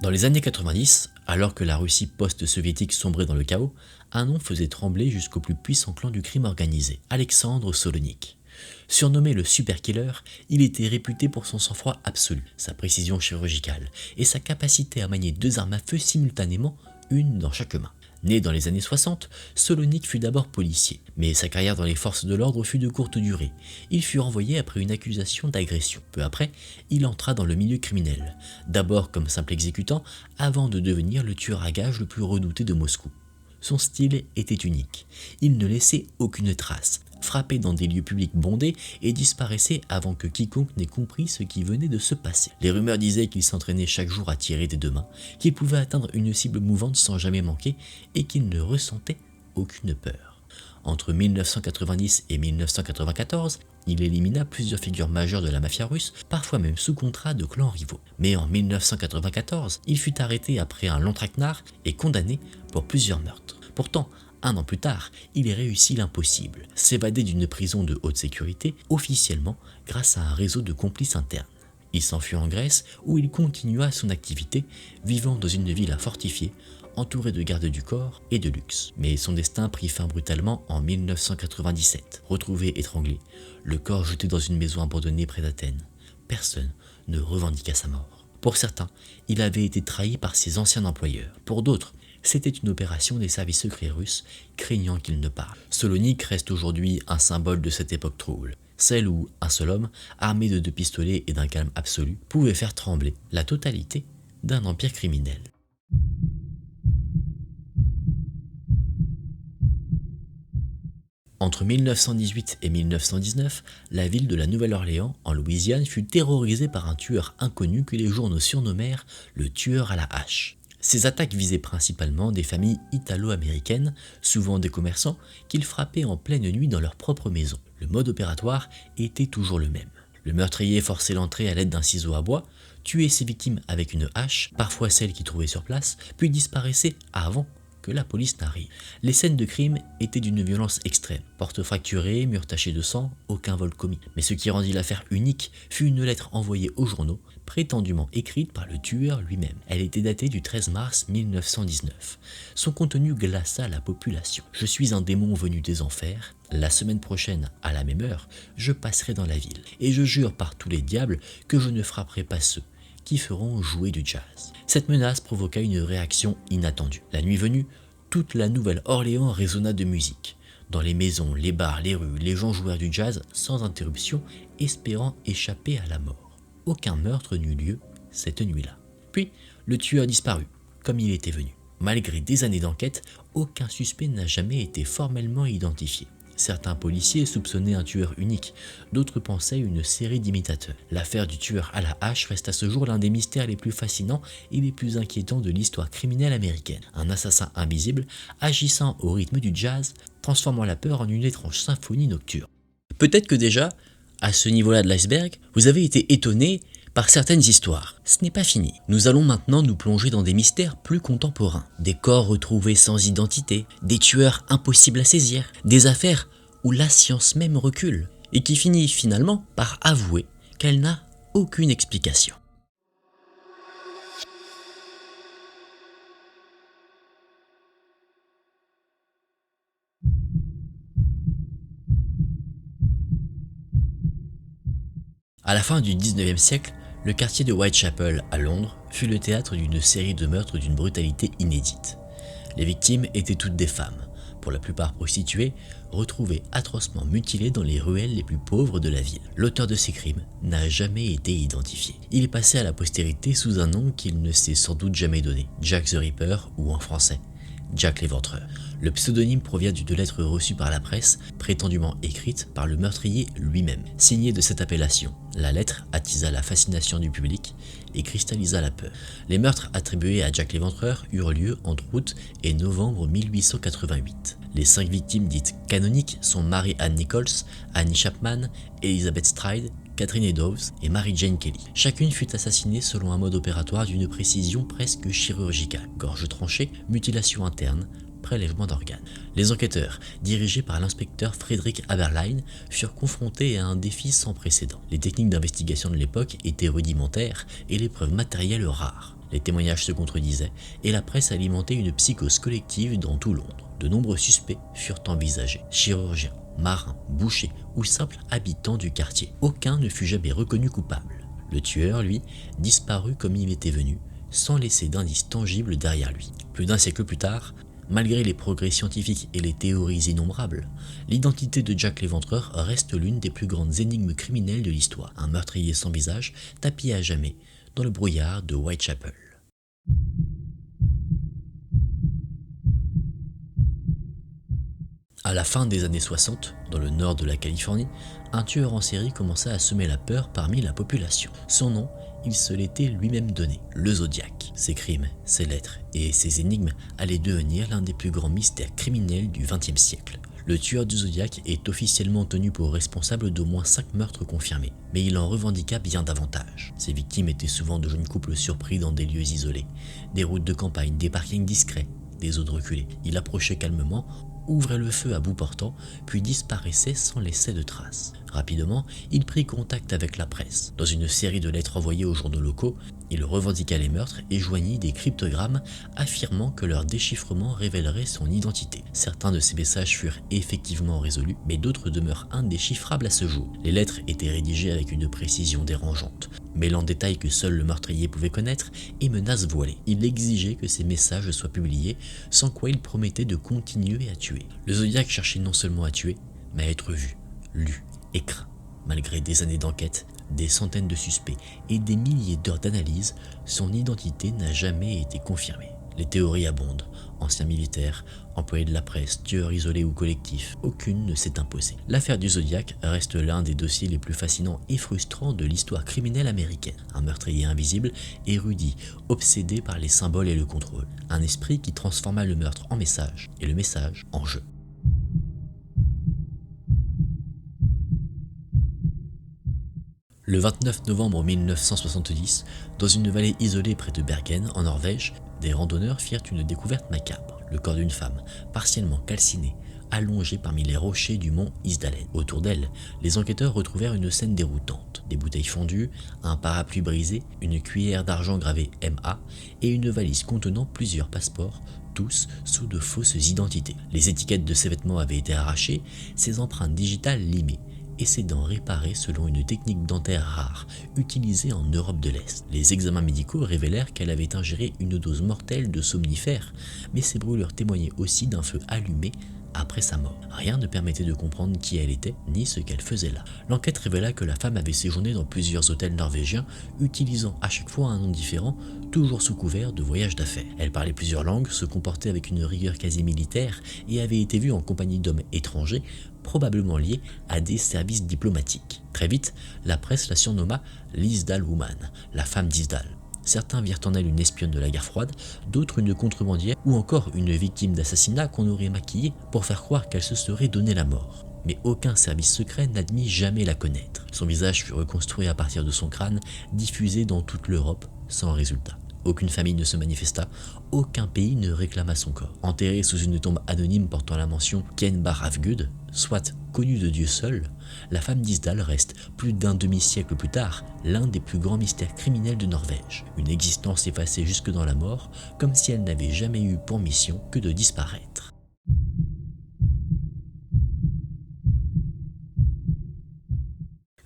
Dans les années 90, alors que la Russie post-soviétique sombrait dans le chaos, un nom faisait trembler jusqu'au plus puissant clan du crime organisé, Alexandre Solonik. Surnommé le Super Killer, il était réputé pour son sang-froid absolu, sa précision chirurgicale et sa capacité à manier deux armes à feu simultanément, une dans chaque main. Né dans les années 60, Solonik fut d'abord policier, mais sa carrière dans les forces de l'ordre fut de courte durée. Il fut renvoyé après une accusation d'agression. Peu après, il entra dans le milieu criminel, d'abord comme simple exécutant, avant de devenir le tueur à gages le plus redouté de Moscou. Son style était unique. Il ne laissait aucune trace, frappait dans des lieux publics bondés et disparaissait avant que quiconque n'ait compris ce qui venait de se passer. Les rumeurs disaient qu'il s'entraînait chaque jour à tirer des deux mains, qu'il pouvait atteindre une cible mouvante sans jamais manquer et qu'il ne ressentait aucune peur. Entre 1990 et 1994, il élimina plusieurs figures majeures de la mafia russe, parfois même sous contrat de clans rivaux. Mais en 1994, il fut arrêté après un long traquenard et condamné pour plusieurs meurtres. Pourtant, un an plus tard, il réussit l'impossible, s'évader d'une prison de haute sécurité, officiellement grâce à un réseau de complices internes. Il s'enfuit en Grèce où il continua son activité, vivant dans une villa fortifiée, entouré de gardes du corps et de luxe. Mais son destin prit fin brutalement en 1997. Retrouvé étranglé, le corps jeté dans une maison abandonnée près d'Athènes. Personne ne revendiqua sa mort. Pour certains, il avait été trahi par ses anciens employeurs. Pour d'autres, c'était une opération des services secrets russes, craignant qu'il ne parle. Solonik reste aujourd'hui un symbole de cette époque trouble. Celle où un seul homme, armé de 2 pistolets et d'un calme absolu, pouvait faire trembler la totalité d'un empire criminel. Entre 1918 et 1919, la ville de la Nouvelle-Orléans, en Louisiane, fut terrorisée par un tueur inconnu que les journaux surnommèrent le tueur à la hache. Ces attaques visaient principalement des familles italo-américaines, souvent des commerçants, qu'il frappait en pleine nuit dans leur propre maison. Le mode opératoire était toujours le même. Le meurtrier forçait l'entrée à l'aide d'un ciseau à bois, tuait ses victimes avec une hache, parfois celles qu'il trouvait sur place, puis disparaissait avant que la police n'arrive. Les scènes de crime étaient d'une violence extrême. Portes fracturées, murs tachés de sang, aucun vol commis. Mais ce qui rendit l'affaire unique fut une lettre envoyée aux journaux, prétendument écrite par le tueur lui-même. Elle était datée du 13 mars 1919. Son contenu glaça la population. « Je suis un démon venu des enfers. La semaine prochaine, à la même heure, je passerai dans la ville. Et je jure par tous les diables que je ne frapperai pas ceux qui feront jouer du jazz. » Cette menace provoqua une réaction inattendue. La nuit venue, toute la Nouvelle-Orléans résonna de musique. Dans les maisons, les bars, les rues, les gens jouèrent du jazz sans interruption, espérant échapper à la mort. Aucun meurtre n'eut lieu cette nuit-là. Puis, le tueur disparut, comme il était venu. Malgré des années d'enquête, aucun suspect n'a jamais été formellement identifié. Certains policiers soupçonnaient un tueur unique, d'autres pensaient une série d'imitateurs. L'affaire du tueur à la hache reste à ce jour l'un des mystères les plus fascinants et les plus inquiétants de l'histoire criminelle américaine. Un assassin invisible, agissant au rythme du jazz, transformant la peur en une étrange symphonie nocturne. Peut-être que déjà, à ce niveau-là de l'iceberg, vous avez été étonné par certaines histoires. Ce n'est pas fini. Nous allons maintenant nous plonger dans des mystères plus contemporains. Des corps retrouvés sans identité, des tueurs impossibles à saisir, des affaires où la science même recule, et qui finit finalement par avouer qu'elle n'a aucune explication. À la fin du 19e siècle, le quartier de Whitechapel à Londres fut le théâtre d'une série de meurtres d'une brutalité inédite. Les victimes étaient toutes des femmes, pour la plupart prostituées, retrouvées atrocement mutilées dans les ruelles les plus pauvres de la ville. L'auteur de ces crimes n'a jamais été identifié. Il est passé à la postérité sous un nom qu'il ne s'est sans doute jamais donné, Jack the Ripper ou en français, Jack l'Éventreur. Le pseudonyme provient d'une lettre reçue par la presse, prétendument écrite par le meurtrier lui-même. Signée de cette appellation, la lettre attisa la fascination du public et cristallisa la peur. Les meurtres attribués à Jack l'Éventreur eurent lieu entre août et novembre 1888. Les 5 victimes dites canoniques sont Mary Ann Nichols, Annie Chapman, Elizabeth Stride, Catherine Eddowes et Mary Jane Kelly. Chacune fut assassinée selon un mode opératoire d'une précision presque chirurgicale. Gorge tranchée, mutilation interne, prélèvement d'organes. Les enquêteurs, dirigés par l'inspecteur Frederick Aberline, furent confrontés à un défi sans précédent. Les techniques d'investigation de l'époque étaient rudimentaires et les preuves matérielles rares. Les témoignages se contredisaient et la presse alimentait une psychose collective dans tout Londres. De nombreux suspects furent envisagés. Chirurgiens, marins, bouchers ou simples habitants du quartier. Aucun ne fut jamais reconnu coupable. Le tueur, lui, disparut comme il était venu, sans laisser d'indices tangibles derrière lui. Plus d'un siècle plus tard, malgré les progrès scientifiques et les théories innombrables, l'identité de Jack l'Éventreur reste l'une des plus grandes énigmes criminelles de l'histoire. Un meurtrier sans visage, tapi à jamais dans le brouillard de Whitechapel. À la fin des années 60, dans le nord de la Californie, un tueur en série commença à semer la peur parmi la population. Son nom, il se l'était lui-même donné, le Zodiac. Ses crimes, ses lettres et ses énigmes allaient devenir l'un des plus grands mystères criminels du XXe siècle. Le tueur du Zodiac est officiellement tenu pour responsable d'au moins 5 meurtres confirmés, mais il en revendiqua bien davantage. Ses victimes étaient souvent de jeunes couples surpris dans des lieux isolés, des routes de campagne, des parkings discrets, des zones reculées. Il approchait calmement, ouvrait le feu à bout portant, puis disparaissait sans laisser de traces. Rapidement, il prit contact avec la presse. Dans une série de lettres envoyées aux journaux locaux, il revendiqua les meurtres et joignit des cryptogrammes affirmant que leur déchiffrement révélerait son identité. Certains de ces messages furent effectivement résolus, mais d'autres demeurent indéchiffrables à ce jour. Les lettres étaient rédigées avec une précision dérangeante, mêlant détails que seul le meurtrier pouvait connaître et menaces voilées. Il exigeait que ces messages soient publiés, sans quoi il promettait de continuer à tuer. Le Zodiac cherchait non seulement à tuer, mais à être vu, lu et craint. Malgré des années d'enquête, des centaines de suspects et des milliers d'heures d'analyse, son identité n'a jamais été confirmée. Les théories abondent. Anciens militaires, employés de la presse, tueurs isolés ou collectifs, aucune ne s'est imposée. L'affaire du Zodiac reste l'un des dossiers les plus fascinants et frustrants de l'histoire criminelle américaine. Un meurtrier invisible, érudit, obsédé par les symboles et le contrôle. Un esprit qui transforma le meurtre en message et le message en jeu. Le 29 novembre 1970, dans une vallée isolée près de Bergen, en Norvège, des randonneurs firent une découverte macabre. Le corps d'une femme, partiellement calcinée, allongée parmi les rochers du mont Isdalen. Autour d'elle, les enquêteurs retrouvèrent une scène déroutante. Des bouteilles fondues, un parapluie brisé, une cuillère d'argent gravée MA et une valise contenant plusieurs passeports, tous sous de fausses identités. Les étiquettes de ses vêtements avaient été arrachées, ses empreintes digitales limées, et ses dents réparées selon une technique dentaire rare, utilisée en Europe de l'Est. Les examens médicaux révélèrent qu'elle avait ingéré une dose mortelle de somnifères, mais ces brûlures témoignaient aussi d'un feu allumé après sa mort. Rien ne permettait de comprendre qui elle était, ni ce qu'elle faisait là. L'enquête révéla que la femme avait séjourné dans plusieurs hôtels norvégiens, utilisant à chaque fois un nom différent, toujours sous couvert de voyage d'affaires. Elle parlait plusieurs langues, se comportait avec une rigueur quasi militaire et avait été vue en compagnie d'hommes étrangers, probablement liés à des services diplomatiques. Très vite, la presse la surnomma l'Isdal Woman, la femme d'Isdal. Certains virent en elle une espionne de la guerre froide, d'autres une contrebandière ou encore une victime d'assassinat qu'on aurait maquillée pour faire croire qu'elle se serait donné la mort. Mais aucun service secret n'admit jamais la connaître. Son visage fut reconstruit à partir de son crâne, diffusé dans toute l'Europe, sans résultat. Aucune famille ne se manifesta, aucun pays ne réclama son corps. Enterré sous une tombe anonyme portant la mention Ken Bar Avgud, soit connue de Dieu seul, la femme d'Isdal reste, plus d'un demi-siècle plus tard, l'un des plus grands mystères criminels de Norvège. Une existence effacée jusque dans la mort, comme si elle n'avait jamais eu pour mission que de disparaître.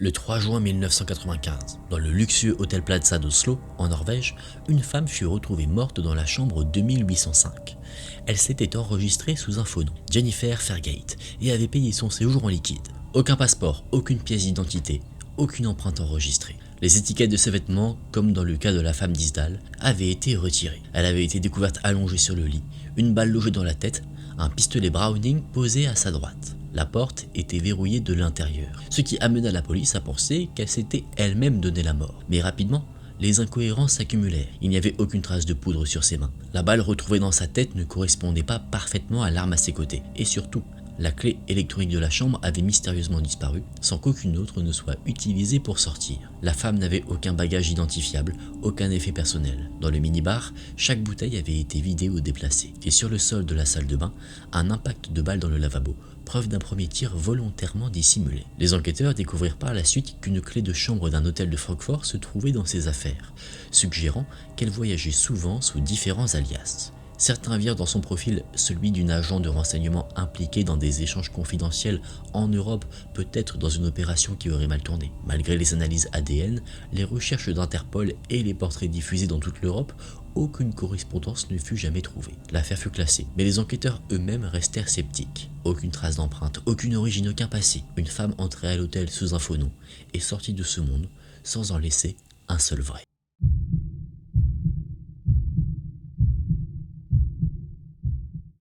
Le 3 juin 1995, dans le luxueux hôtel Plaza d'Oslo, en Norvège, une femme fut retrouvée morte dans la chambre 2805. Elle s'était enregistrée sous un faux nom, Jennifer Fairgate, et avait payé son séjour en liquide. Aucun passeport, aucune pièce d'identité, aucune empreinte enregistrée. Les étiquettes de ses vêtements, comme dans le cas de la femme d'Isdal, avaient été retirées. Elle avait été découverte allongée sur le lit, une balle logée dans la tête, un pistolet Browning posé à sa droite. La porte était verrouillée de l'intérieur, ce qui amena la police à penser qu'elle s'était elle-même donné la mort. Mais rapidement, les incohérences s'accumulèrent. Il n'y avait aucune trace de poudre sur ses mains. La balle retrouvée dans sa tête ne correspondait pas parfaitement à l'arme à ses côtés. Et surtout, la clé électronique de la chambre avait mystérieusement disparu, sans qu'aucune autre ne soit utilisée pour sortir. La femme n'avait aucun bagage identifiable, aucun effet personnel. Dans le minibar, chaque bouteille avait été vidée ou déplacée. Et sur le sol de la salle de bain, un impact de balle dans le lavabo, preuve d'un premier tir volontairement dissimulé. Les enquêteurs découvrirent par la suite qu'une clé de chambre d'un hôtel de Francfort se trouvait dans ses affaires, suggérant qu'elle voyageait souvent sous différents alias. Certains virent dans son profil celui d'une agent de renseignement impliquée dans des échanges confidentiels en Europe, peut-être dans une opération qui aurait mal tourné. Malgré les analyses ADN, les recherches d'Interpol et les portraits diffusés dans toute l'Europe, aucune correspondance ne fut jamais trouvée. L'affaire fut classée, mais les enquêteurs eux-mêmes restèrent sceptiques. Aucune trace d'empreinte, aucune origine, aucun passé. Une femme entrait à l'hôtel sous un faux nom et sortit de ce monde sans en laisser un seul vrai.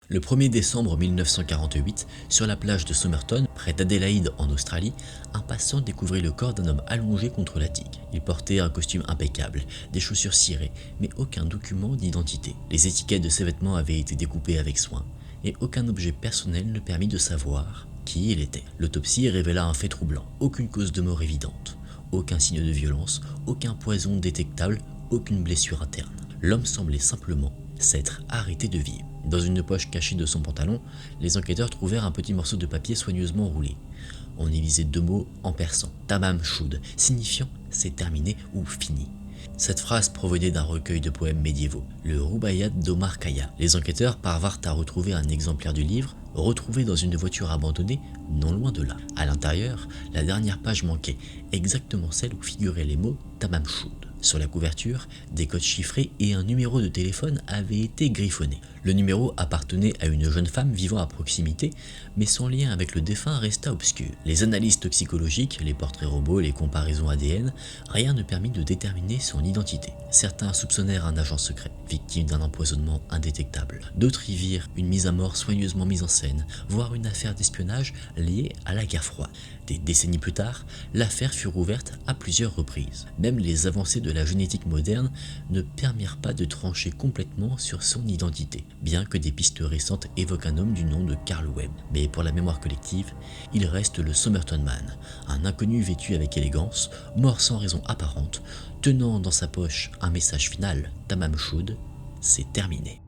Le 1er décembre 1948, sur la plage de Somerton, près d'Adélaïde en Australie, un passant découvrit le corps d'un homme allongé contre la digue. Il portait un costume impeccable, des chaussures cirées, mais aucun document d'identité. Les étiquettes de ses vêtements avaient été découpées avec soin, et aucun objet personnel ne permit de savoir qui il était. L'autopsie révéla un fait troublant, aucune cause de mort évidente, aucun signe de violence, aucun poison détectable, aucune blessure interne. L'homme semblait simplement s'être arrêté de vivre. Dans une poche cachée de son pantalon, les enquêteurs trouvèrent un petit morceau de papier soigneusement roulé. On y lisait 2 mots en persan, Tamam Shud, signifiant « c'est terminé » ou « fini ». Cette phrase provenait d'un recueil de poèmes médiévaux, le Rubaiyat d'Omar Khayyam. Les enquêteurs parvinrent à retrouver un exemplaire du livre, retrouvé dans une voiture abandonnée, non loin de là. À l'intérieur, la dernière page manquait, exactement celle où figuraient les mots Tamam Shud. Sur la couverture, des codes chiffrés et un numéro de téléphone avaient été griffonnés. Le numéro appartenait à une jeune femme vivant à proximité, mais son lien avec le défunt resta obscur. Les analyses toxicologiques, les portraits robots, les comparaisons ADN, rien ne permit de déterminer son identité. Certains soupçonnèrent un agent secret, victime d'un empoisonnement indétectable. D'autres y virent une mise à mort soigneusement mise en scène, voire une affaire d'espionnage liée à la guerre froide. Des décennies plus tard, l'affaire fut rouverte à plusieurs reprises. Même les avancées de la génétique moderne ne permirent pas de trancher complètement sur son identité, bien que des pistes récentes évoquent un homme du nom de Carl Webb. Mais pour la mémoire collective, il reste le Somerton Man, un inconnu vêtu avec élégance, mort sans raison apparente, tenant dans sa poche un message final, Tamam Shud, c'est terminé.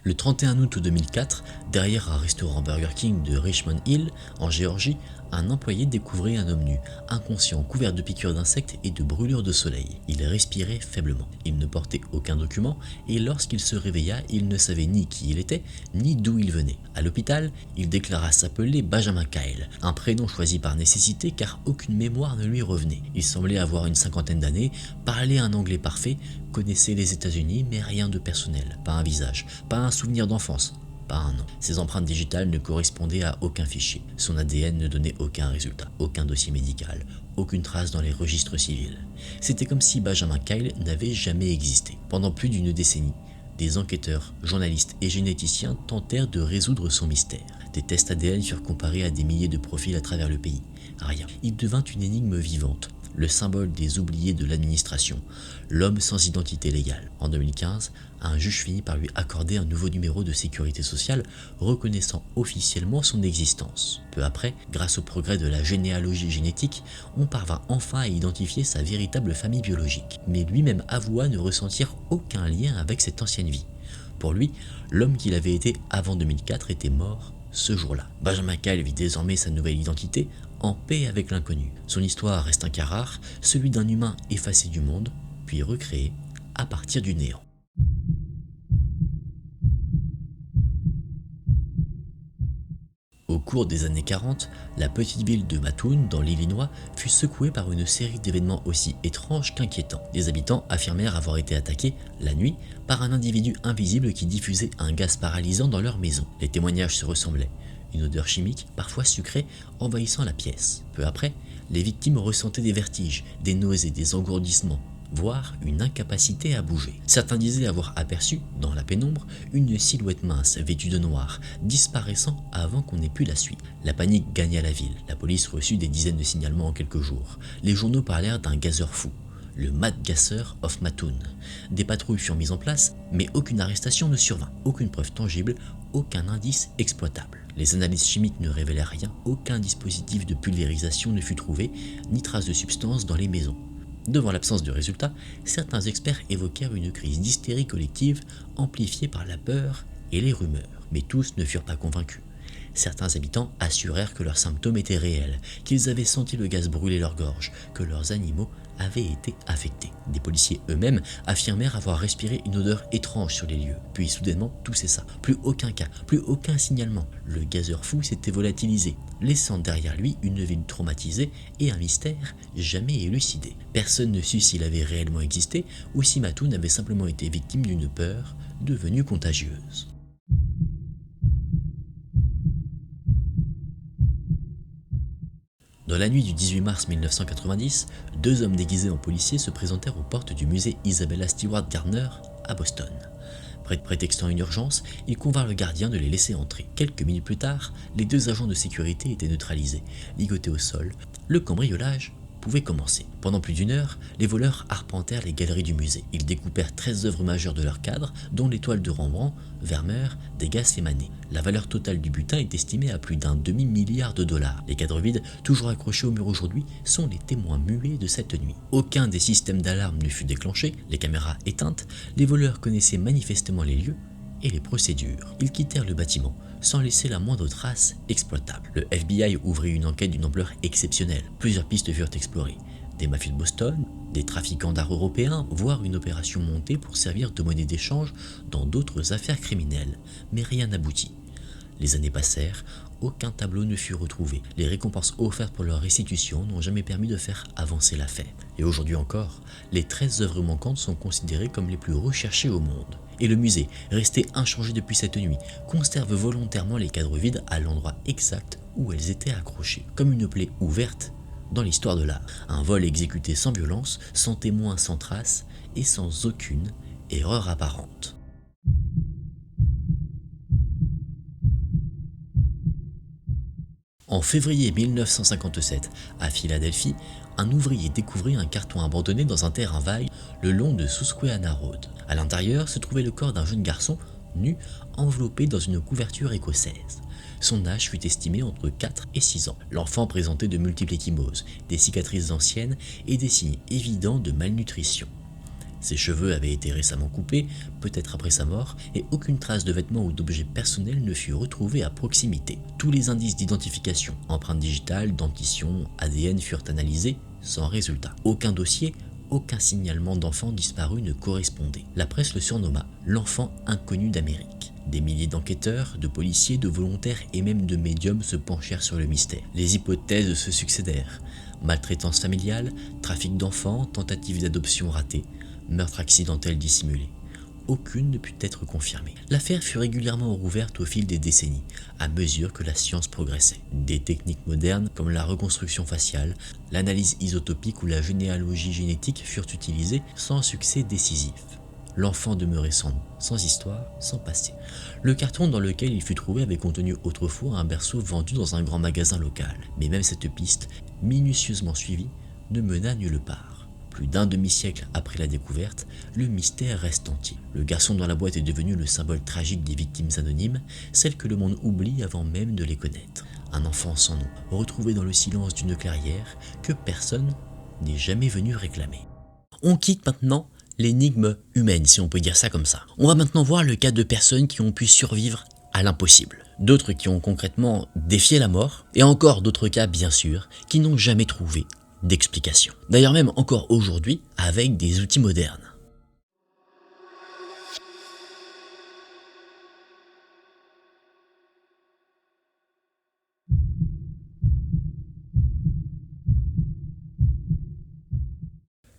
Le 31 août 2004, derrière un restaurant Burger King de Richmond Hill, en Géorgie, un employé découvrait un homme nu, inconscient, couvert de piqûres d'insectes et de brûlures de soleil. Il respirait faiblement, il ne portait aucun document et lorsqu'il se réveilla, il ne savait ni qui il était, ni d'où il venait. À l'hôpital, il déclara s'appeler Benjamin Kyle, un prénom choisi par nécessité car aucune mémoire ne lui revenait. Il semblait avoir une cinquantaine d'années, parlait un anglais parfait, connaissait les États-Unis mais rien de personnel, pas un visage, pas un souvenir d'enfance. Pas un nom. Ses empreintes digitales ne correspondaient à aucun fichier. Son ADN ne donnait aucun résultat, aucun dossier médical, aucune trace dans les registres civils. C'était comme si Benjamin Kyle n'avait jamais existé. Pendant plus d'une décennie, des enquêteurs, journalistes et généticiens tentèrent de résoudre son mystère. Des tests ADN furent comparés à des milliers de profils à travers le pays. Rien. Il devint une énigme vivante, le symbole des oubliés de l'administration, l'homme sans identité légale. En 2015, un juge finit par lui accorder un nouveau numéro de sécurité sociale reconnaissant officiellement son existence. Peu après, grâce au progrès de la généalogie génétique, on parvint enfin à identifier sa véritable famille biologique. Mais lui-même avoua ne ressentir aucun lien avec cette ancienne vie. Pour lui, l'homme qu'il avait été avant 2004 était mort ce jour-là. Benjamin Kyle vit désormais sa nouvelle identité en paix avec l'inconnu. Son histoire reste un cas rare, celui d'un humain effacé du monde, puis recréé à partir du néant. Au cours des années 40, la petite ville de Mattoon, dans l'Illinois, fut secouée par une série d'événements aussi étranges qu'inquiétants. Les habitants affirmèrent avoir été attaqués, la nuit, par un individu invisible qui diffusait un gaz paralysant dans leur maison. Les témoignages se ressemblaient. Une odeur chimique, parfois sucrée, envahissant la pièce. Peu après, les victimes ressentaient des vertiges, des nausées, des engourdissements, voire une incapacité à bouger. Certains disaient avoir aperçu, dans la pénombre, une silhouette mince vêtue de noir, disparaissant avant qu'on ait pu la suivre. La panique gagna la ville. La police reçut des dizaines de signalements en quelques jours. Les journaux parlèrent d'un gazeur fou, le Mad Gasser of Mattoon. Des patrouilles furent mises en place, mais aucune arrestation ne survint, aucune preuve tangible, aucun indice exploitable. Les analyses chimiques ne révélèrent rien, aucun dispositif de pulvérisation ne fut trouvé, ni trace de substance dans les maisons. Devant l'absence de résultats, certains experts évoquèrent une crise d'hystérie collective amplifiée par la peur et les rumeurs, mais tous ne furent pas convaincus. Certains habitants assurèrent que leurs symptômes étaient réels, qu'ils avaient senti le gaz brûler leur gorge, que leurs animaux avaient été affectés. Des policiers eux-mêmes affirmèrent avoir respiré une odeur étrange sur les lieux. Puis soudainement, tout cessa. Plus aucun cas, plus aucun signalement. Le gazeur fou s'était volatilisé, laissant derrière lui une ville traumatisée et un mystère jamais élucidé. Personne ne sut s'il avait réellement existé ou si Mattoon avait simplement été victime d'une peur devenue contagieuse. Dans la nuit du 18 mars 1990, deux hommes déguisés en policiers se présentèrent aux portes du musée Isabella Stewart Gardner à Boston. Prétextant une urgence, ils convinrent le gardien de les laisser entrer. Quelques minutes plus tard, les deux agents de sécurité étaient neutralisés, ligotés au sol. Le cambriolage pouvait commencer. Pendant plus d'une heure, les voleurs arpentèrent les galeries du musée. Ils découpèrent 13 œuvres majeures de leur cadre, dont les toiles de Rembrandt, Vermeer, Degas et Manet. La valeur totale du butin est estimée à plus d'un demi-milliard de dollars. Les cadres vides, toujours accrochés au mur aujourd'hui, sont les témoins muets de cette nuit. Aucun des systèmes d'alarme ne fut déclenché, les caméras éteintes, les voleurs connaissaient manifestement les lieux et les procédures. Ils quittèrent le bâtiment sans laisser la moindre trace exploitable. Le FBI ouvrit une enquête d'une ampleur exceptionnelle. Plusieurs pistes furent explorées. Des mafieux de Boston, des trafiquants d'art européens, voire une opération montée pour servir de monnaie d'échange dans d'autres affaires criminelles. Mais rien n'aboutit. Les années passèrent, aucun tableau ne fut retrouvé. Les récompenses offertes pour leur restitution n'ont jamais permis de faire avancer l'affaire. Et aujourd'hui encore, les 13 œuvres manquantes sont considérées comme les plus recherchées au monde. Et le musée, resté inchangé depuis cette nuit, conserve volontairement les cadres vides à l'endroit exact où elles étaient accrochées, comme une plaie ouverte dans l'histoire de l'art. Un vol exécuté sans violence, sans témoin, sans trace et sans aucune erreur apparente. En février 1957, à Philadelphie, un ouvrier découvrit un carton abandonné dans un terrain vague le long de Susquehanna Road. À l'intérieur se trouvait le corps d'un jeune garçon, nu, enveloppé dans une couverture écossaise. Son âge fut estimé entre 4 et 6 ans. L'enfant présentait de multiples ecchymoses, des cicatrices anciennes et des signes évidents de malnutrition. Ses cheveux avaient été récemment coupés, peut-être après sa mort, et aucune trace de vêtements ou d'objets personnels ne fut retrouvée à proximité. Tous les indices d'identification, empreintes digitales, dentition, ADN furent analysés, sans résultat. Aucun dossier, aucun signalement d'enfant disparu ne correspondait. La presse le surnomma l'enfant inconnu d'Amérique. Des milliers d'enquêteurs, de policiers, de volontaires et même de médiums se penchèrent sur le mystère. Les hypothèses se succédèrent. Maltraitance familiale, trafic d'enfants, tentative d'adoption ratée, meurtre accidentel dissimulé. Aucune ne put être confirmée. L'affaire fut régulièrement rouverte au fil des décennies, à mesure que la science progressait. Des techniques modernes comme la reconstruction faciale, l'analyse isotopique ou la généalogie génétique furent utilisées sans succès décisif. L'enfant demeurait sans nom, sans histoire, sans passé. Le carton dans lequel il fut trouvé avait contenu autrefois un berceau vendu dans un grand magasin local. Mais même cette piste, minutieusement suivie, ne mena nulle part. Plus d'un demi-siècle après la découverte, le mystère reste entier. Le garçon dans la boîte est devenu le symbole tragique des victimes anonymes, celles que le monde oublie avant même de les connaître. Un enfant sans nom, retrouvé dans le silence d'une clairière que personne n'est jamais venu réclamer. On quitte maintenant l'énigme humaine, si on peut dire ça comme ça. On va maintenant voir le cas de personnes qui ont pu survivre à l'impossible. D'autres qui ont concrètement défié la mort, et encore d'autres cas, bien sûr, qui n'ont jamais trouvé d'explication. D'ailleurs même encore aujourd'hui, avec des outils modernes.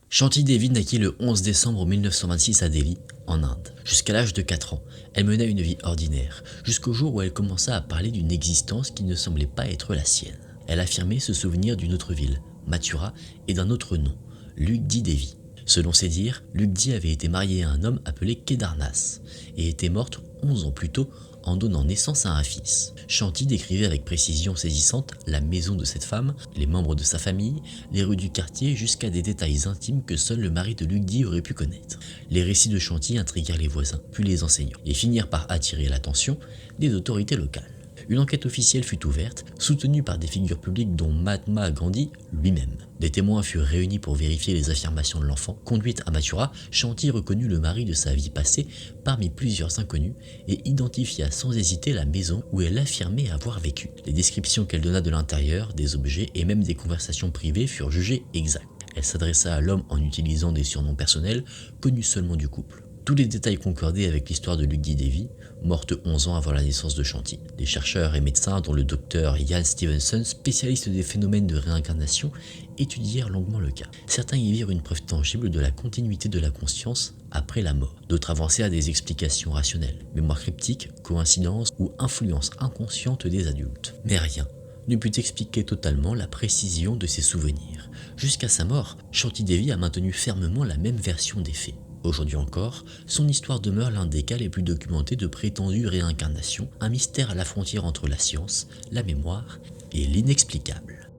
Shanti Devi naquit le 11 décembre 1926 à Delhi, en Inde. Jusqu'à l'âge de 4 ans, elle mena une vie ordinaire, jusqu'au jour où elle commença à parler d'une existence qui ne semblait pas être la sienne. Elle affirmait se souvenir d'une autre ville, Mathura, et d'un autre nom, Lugdi Devi. Selon ses dires, Lugdi avait été mariée à un homme appelé Kedarnath et était morte 11 ans plus tôt en donnant naissance à un fils. Shanti décrivait avec précision saisissante la maison de cette femme, les membres de sa famille, les rues du quartier jusqu'à des détails intimes que seul le mari de Lugdi aurait pu connaître. Les récits de Shanti intriguèrent les voisins, puis les enseignants, et finirent par attirer l'attention des autorités locales. Une enquête officielle fut ouverte, soutenue par des figures publiques dont Mahatma Gandhi lui-même. Des témoins furent réunis pour vérifier les affirmations de l'enfant. Conduite à Mathura, Shanti reconnut le mari de sa vie passée parmi plusieurs inconnus et identifia sans hésiter la maison où elle affirmait avoir vécu. Les descriptions qu'elle donna de l'intérieur, des objets et même des conversations privées furent jugées exactes. Elle s'adressa à l'homme en utilisant des surnoms personnels connus seulement du couple. Tous les détails concordaient avec l'histoire de Lugdi Devi, morte 11 ans avant la naissance de Shanti. Des chercheurs et médecins, dont le docteur Ian Stevenson, spécialiste des phénomènes de réincarnation, étudièrent longuement le cas. Certains y virent une preuve tangible de la continuité de la conscience après la mort. D'autres avancèrent des explications rationnelles, mémoire cryptique, coïncidence ou influence inconsciente des adultes. Mais rien ne put expliquer totalement la précision de ses souvenirs. Jusqu'à sa mort, Shanti Devi a maintenu fermement la même version des faits. Aujourd'hui encore, son histoire demeure l'un des cas les plus documentés de prétendues réincarnations, un mystère à la frontière entre la science, la mémoire et l'inexplicable.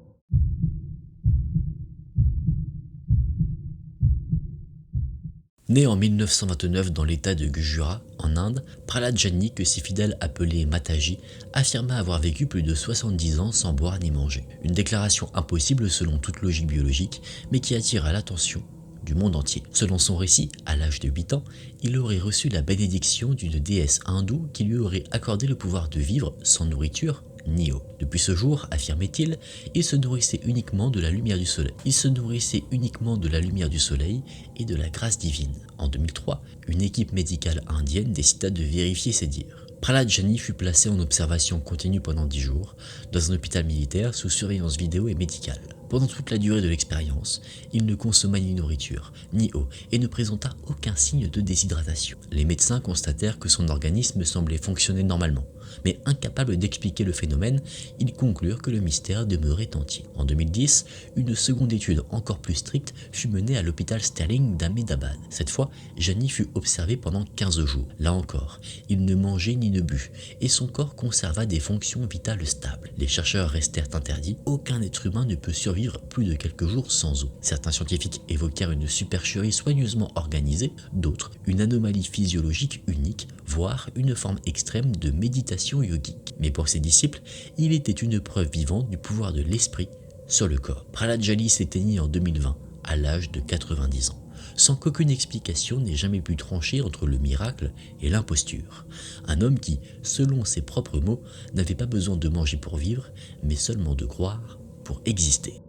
Né en 1929 dans l'état de Gujarat, en Inde, Prahlad Jani, que ses fidèles appelaient Mataji, affirma avoir vécu plus de 70 ans sans boire ni manger. Une déclaration impossible selon toute logique biologique, mais qui attira l'attention du monde entier. Selon son récit, à l'âge de 8 ans, il aurait reçu la bénédiction d'une déesse hindoue qui lui aurait accordé le pouvoir de vivre sans nourriture ni eau. Depuis ce jour, affirmait-il, il se nourrissait uniquement de la lumière du soleil. Il se nourrissait uniquement de la lumière du soleil et de la grâce divine. En 2003, une équipe médicale indienne décida de vérifier ces dires. Prahlad Jani fut placé en observation continue pendant 10 jours, dans un hôpital militaire sous surveillance vidéo et médicale. Pendant toute la durée de l'expérience, il ne consomma ni nourriture, ni eau, et ne présenta aucun signe de déshydratation. Les médecins constatèrent que son organisme semblait fonctionner normalement, mais incapable d'expliquer le phénomène, ils conclurent que le mystère demeurait entier. En 2010, une seconde étude encore plus stricte fut menée à l'hôpital Sterling d'Ahmedabad. Cette fois, Jani fut observé pendant 15 jours. Là encore, il ne mangeait ni ne but, et son corps conserva des fonctions vitales stables. Les chercheurs restèrent interdits, aucun être humain ne peut survivre plus de quelques jours sans eau. Certains scientifiques évoquèrent une supercherie soigneusement organisée, d'autres une anomalie physiologique unique, voire une forme extrême de méditation yogique. Mais pour ses disciples, il était une preuve vivante du pouvoir de l'esprit sur le corps. Prahlad Jani s'éteignit en 2020, à l'âge de 90 ans. sans qu'aucune explication n'ait jamais pu trancher entre le miracle et l'imposture. Un homme qui, selon ses propres mots, n'avait pas besoin de manger pour vivre, mais seulement de croire pour exister.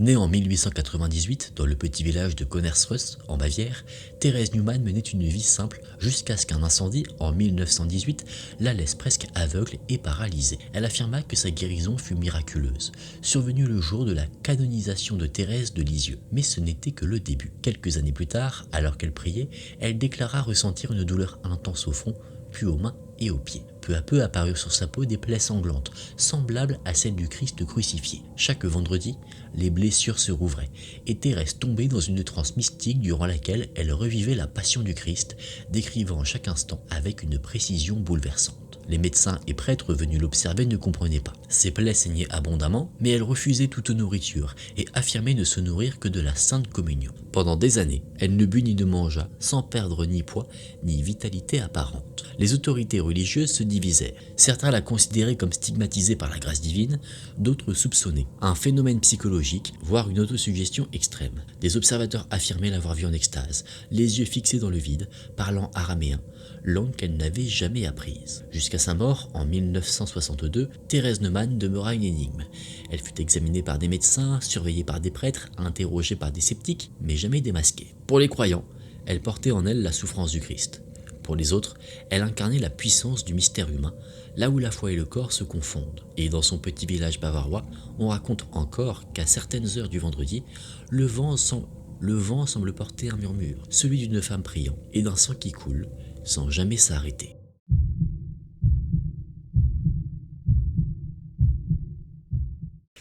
Née en 1898 dans le petit village de Konnersreuth en Bavière, Thérèse Neumann menait une vie simple jusqu'à ce qu'un incendie en 1918 la laisse presque aveugle et paralysée. Elle affirma que sa guérison fut miraculeuse, survenue le jour de la canonisation de Thérèse de Lisieux. Mais ce n'était que le début. Quelques années plus tard, alors qu'elle priait, elle déclara ressentir une douleur intense au front, puis aux mains et aux pieds. Peu à peu apparurent sur sa peau des plaies sanglantes, semblables à celles du Christ crucifié. Chaque vendredi, les blessures se rouvraient, et Thérèse tombait dans une transe mystique durant laquelle elle revivait la passion du Christ, décrivant chaque instant avec une précision bouleversante. Les médecins et prêtres venus l'observer ne comprenaient pas. Ses plaies saignaient abondamment, mais elle refusait toute nourriture et affirmait ne se nourrir que de la Sainte Communion. Pendant des années, elle ne but ni ne mangea, sans perdre ni poids ni vitalité apparente. Les autorités religieuses se divisèrent. Certains la considéraient comme stigmatisée par la grâce divine, d'autres soupçonnaient un phénomène psychologique, voire une autosuggestion extrême. Des observateurs affirmaient l'avoir vue en extase, les yeux fixés dans le vide, parlant araméen, langue qu'elle n'avait jamais apprise. Jusqu'à sa mort, en 1962, Thérèse Neumann demeura une énigme. Elle fut examinée par des médecins, surveillée par des prêtres, interrogée par des sceptiques, mais jamais démasquée. Pour les croyants, elle portait en elle la souffrance du Christ. Pour les autres, elle incarnait la puissance du mystère humain, là où la foi et le corps se confondent. Et dans son petit village bavarois, on raconte encore qu'à certaines heures du vendredi, le vent semble porter un murmure, celui d'une femme priant, et d'un sang qui coule, sans jamais s'arrêter.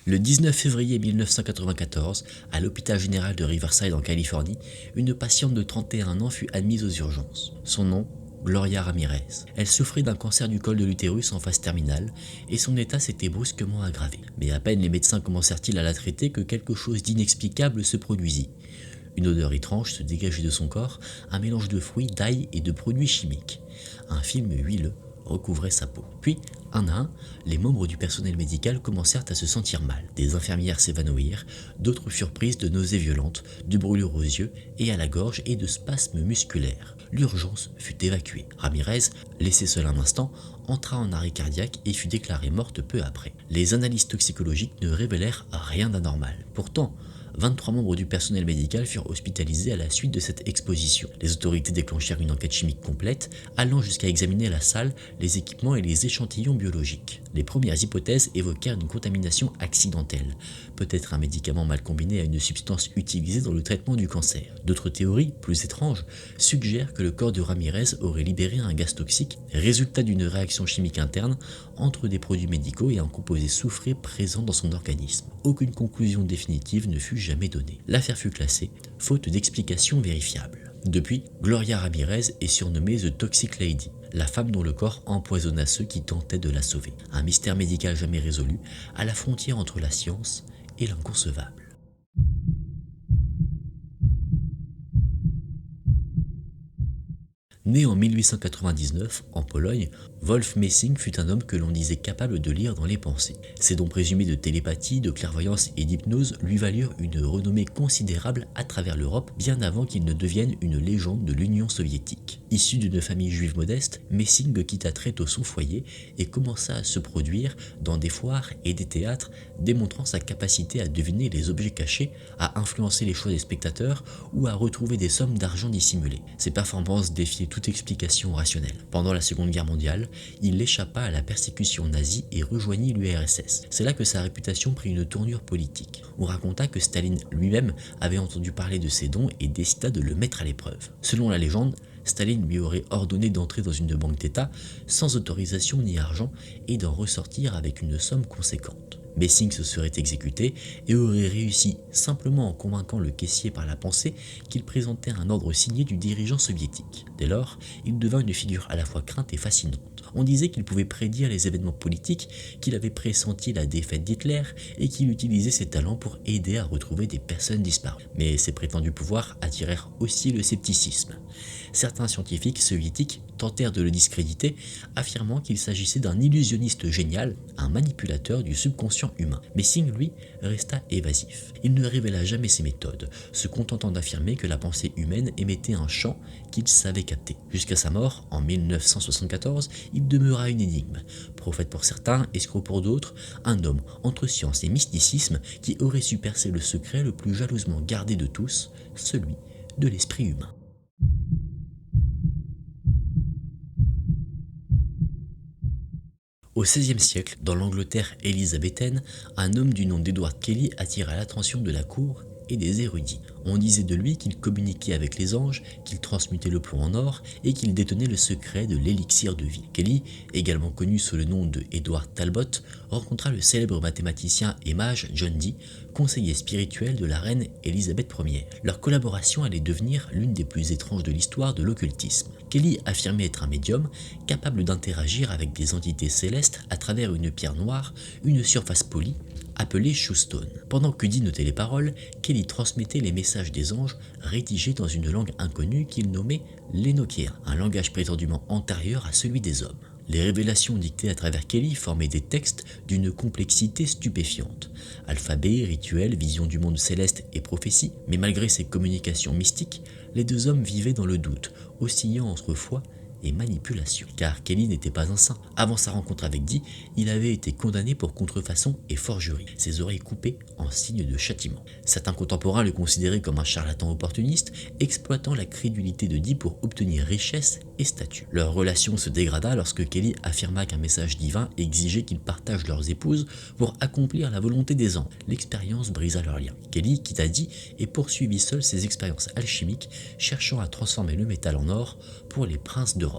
Le 19 février 1994, à l'hôpital général de Riverside en Californie, une patiente de 31 ans fut admise aux urgences. Son nom, Gloria Ramirez. Elle souffrait d'un cancer du col de l'utérus en phase terminale et son état s'était brusquement aggravé. Mais à peine les médecins commencèrent-ils à la traiter que quelque chose d'inexplicable se produisit. Une odeur étrange se dégageait de son corps, un mélange de fruits, d'ail et de produits chimiques. Un film huileux recouvrait sa peau. Puis, un à un, les membres du personnel médical commencèrent à se sentir mal. Des infirmières s'évanouirent, d'autres furent prises de nausées violentes, de brûlures aux yeux et à la gorge et de spasmes musculaires. L'urgence fut évacuée. Ramirez, laissée seule un instant, entra en arrêt cardiaque et fut déclarée morte peu après. Les analyses toxicologiques ne révélèrent rien d'anormal. Pourtant, 23 membres du personnel médical furent hospitalisés à la suite de cette exposition. Les autorités déclenchèrent une enquête chimique complète, allant jusqu'à examiner la salle, les équipements et les échantillons biologiques. Les premières hypothèses évoquèrent une contamination accidentelle, peut-être un médicament mal combiné à une substance utilisée dans le traitement du cancer. D'autres théories, plus étranges, suggèrent que le corps de Ramirez aurait libéré un gaz toxique, résultat d'une réaction chimique interne entre des produits médicaux et un composé soufré présent dans son organisme. Aucune conclusion définitive ne fut jamais donnée. L'affaire fut classée, faute d'explication vérifiable. Depuis, Gloria Ramirez est surnommée The Toxic Lady, la femme dont le corps empoisonna ceux qui tentaient de la sauver. Un mystère médical jamais résolu, à la frontière entre la science et l'inconcevable. Né en 1899, en Pologne, Wolf Messing fut un homme que l'on disait capable de lire dans les pensées. Ses dons présumés de télépathie, de clairvoyance et d'hypnose lui valurent une renommée considérable à travers l'Europe, bien avant qu'il ne devienne une légende de l'Union soviétique. Issu d'une famille juive modeste, Messing quitta très tôt son foyer et commença à se produire dans des foires et des théâtres, démontrant sa capacité à deviner les objets cachés, à influencer les choix des spectateurs ou à retrouver des sommes d'argent dissimulées. Ses performances défiaient toute explication rationnelle. Pendant la Seconde Guerre mondiale, il échappa à la persécution nazie et rejoignit l'URSS. C'est là que sa réputation prit une tournure politique. On raconta que Staline lui-même avait entendu parler de ses dons et décida de le mettre à l'épreuve. Selon la légende, Staline lui aurait ordonné d'entrer dans une banque d'État sans autorisation ni argent et d'en ressortir avec une somme conséquente. Messing se serait exécuté et aurait réussi simplement en convainquant le caissier par la pensée qu'il présentait un ordre signé du dirigeant soviétique. Dès lors, il devint une figure à la fois crainte et fascinante. On disait qu'il pouvait prédire les événements politiques, qu'il avait pressenti la défaite d'Hitler et qu'il utilisait ses talents pour aider à retrouver des personnes disparues. Mais ses prétendus pouvoirs attirèrent aussi le scepticisme. Certains scientifiques soviétiques tentèrent de le discréditer, affirmant qu'il s'agissait d'un illusionniste génial, un manipulateur du subconscient humain. Mais Singh, lui, resta évasif. Il ne révéla jamais ses méthodes, se contentant d'affirmer que la pensée humaine émettait un champ qu'il savait capter. Jusqu'à sa mort, en 1974, il demeura une énigme. Prophète pour certains, escroc pour d'autres, un homme entre science et mysticisme qui aurait su percer le secret le plus jalousement gardé de tous, celui de l'esprit humain. Au XVIe siècle, dans l'Angleterre élisabéthaine, un homme du nom d'Edward Kelly attira l'attention de la cour et des érudits. On disait de lui qu'il communiquait avec les anges, qu'il transmutait le plomb en or et qu'il détenait le secret de l'élixir de vie. Kelly, également connu sous le nom de Edward Talbot, rencontra le célèbre mathématicien et mage John Dee, conseiller spirituel de la reine Élisabeth Ier. Leur collaboration allait devenir l'une des plus étranges de l'histoire de l'occultisme. Kelly affirmait être un médium capable d'interagir avec des entités célestes à travers une pierre noire, une surface polie, appelée Shoestone. Pendant que Dee notait les paroles, Kelly transmettait les messages des anges rédigés dans une langue inconnue qu'il nommait l'Enochien, un langage prétendument antérieur à celui des hommes. Les révélations dictées à travers Kelly formaient des textes d'une complexité stupéfiante. Alphabet, rituels, vision du monde céleste et prophétie, mais malgré ces communications mystiques, les deux hommes vivaient dans le doute, oscillant entre foi et manipulation. Car Kelly n'était pas un saint. Avant sa rencontre avec Dee, il avait été condamné pour contrefaçon et forgerie, ses oreilles coupées en signe de châtiment. Certains contemporains le considéraient comme un charlatan opportuniste, exploitant la crédulité de Dee pour obtenir richesse et statut. Leur relation se dégrada lorsque Kelly affirma qu'un message divin exigeait qu'ils partagent leurs épouses pour accomplir la volonté des anges. L'expérience brisa leur lien. Kelly quitta Dee et poursuivit seul ses expériences alchimiques, cherchant à transformer le métal en or pour les princes d'Europe.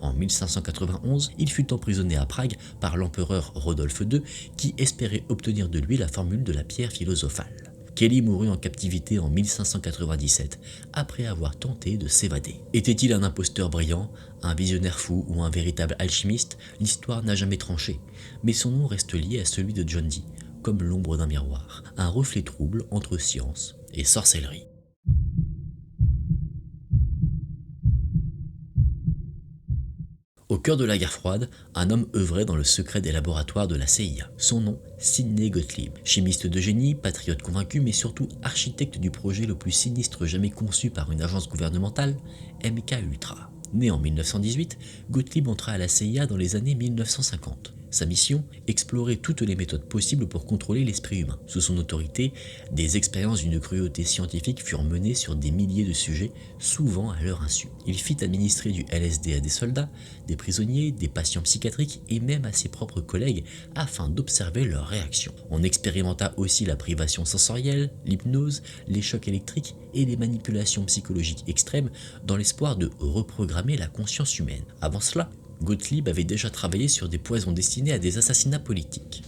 En 1591, il fut emprisonné à Prague par l'empereur Rodolphe II qui espérait obtenir de lui la formule de la pierre philosophale. Kelly mourut en captivité en 1597 après avoir tenté de s'évader. Était-il un imposteur brillant, un visionnaire fou ou un véritable alchimiste? L'histoire n'a jamais tranché, mais son nom reste lié à celui de John Dee, comme l'ombre d'un miroir, un reflet trouble entre science et sorcellerie. Au cœur de la guerre froide, un homme œuvrait dans le secret des laboratoires de la CIA. Son nom, Sidney Gottlieb. Chimiste de génie, patriote convaincu, mais surtout architecte du projet le plus sinistre jamais conçu par une agence gouvernementale, MK-Ultra. Né en 1918, Gottlieb entra à la CIA dans les années 1950. Sa mission, explorer toutes les méthodes possibles pour contrôler l'esprit humain. Sous son autorité, des expériences d'une cruauté scientifique furent menées sur des milliers de sujets, souvent à leur insu. Il fit administrer du LSD à des soldats, des prisonniers, des patients psychiatriques et même à ses propres collègues afin d'observer leurs réactions. On expérimenta aussi la privation sensorielle, l'hypnose, les chocs électriques et les manipulations psychologiques extrêmes dans l'espoir de reprogrammer la conscience humaine. Avant cela, Gottlieb avait déjà travaillé sur des poisons destinés à des assassinats politiques.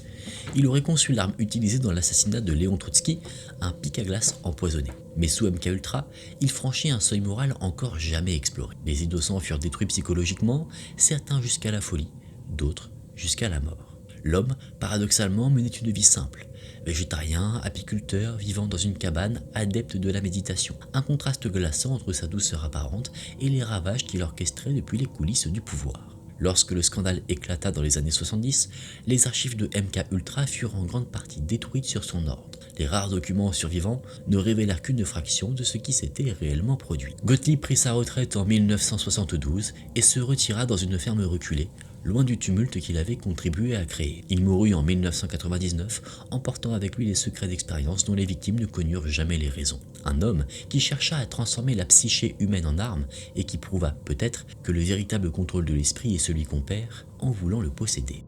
Il aurait conçu l'arme utilisée dans l'assassinat de Léon Trotsky, un pic à glace empoisonné. Mais sous MK-Ultra, il franchit un seuil moral encore jamais exploré. Les innocents furent détruits psychologiquement, certains jusqu'à la folie, d'autres jusqu'à la mort. L'homme, paradoxalement, menait une vie simple. Végétarien, apiculteur, vivant dans une cabane, adepte de la méditation. Un contraste glaçant entre sa douceur apparente et les ravages qu'il orchestrait depuis les coulisses du pouvoir. Lorsque le scandale éclata dans les années 70, les archives de MK-Ultra furent en grande partie détruites sur son ordre. Les rares documents survivants ne révélèrent qu'une fraction de ce qui s'était réellement produit. Gottlieb prit sa retraite en 1972 et se retira dans une ferme reculée, loin du tumulte qu'il avait contribué à créer. Il mourut en 1999, emportant avec lui les secrets d'expérience dont les victimes ne connurent jamais les raisons. Un homme qui chercha à transformer la psyché humaine en arme et qui prouva peut-être que le véritable contrôle de l'esprit est celui qu'on perd en voulant le posséder.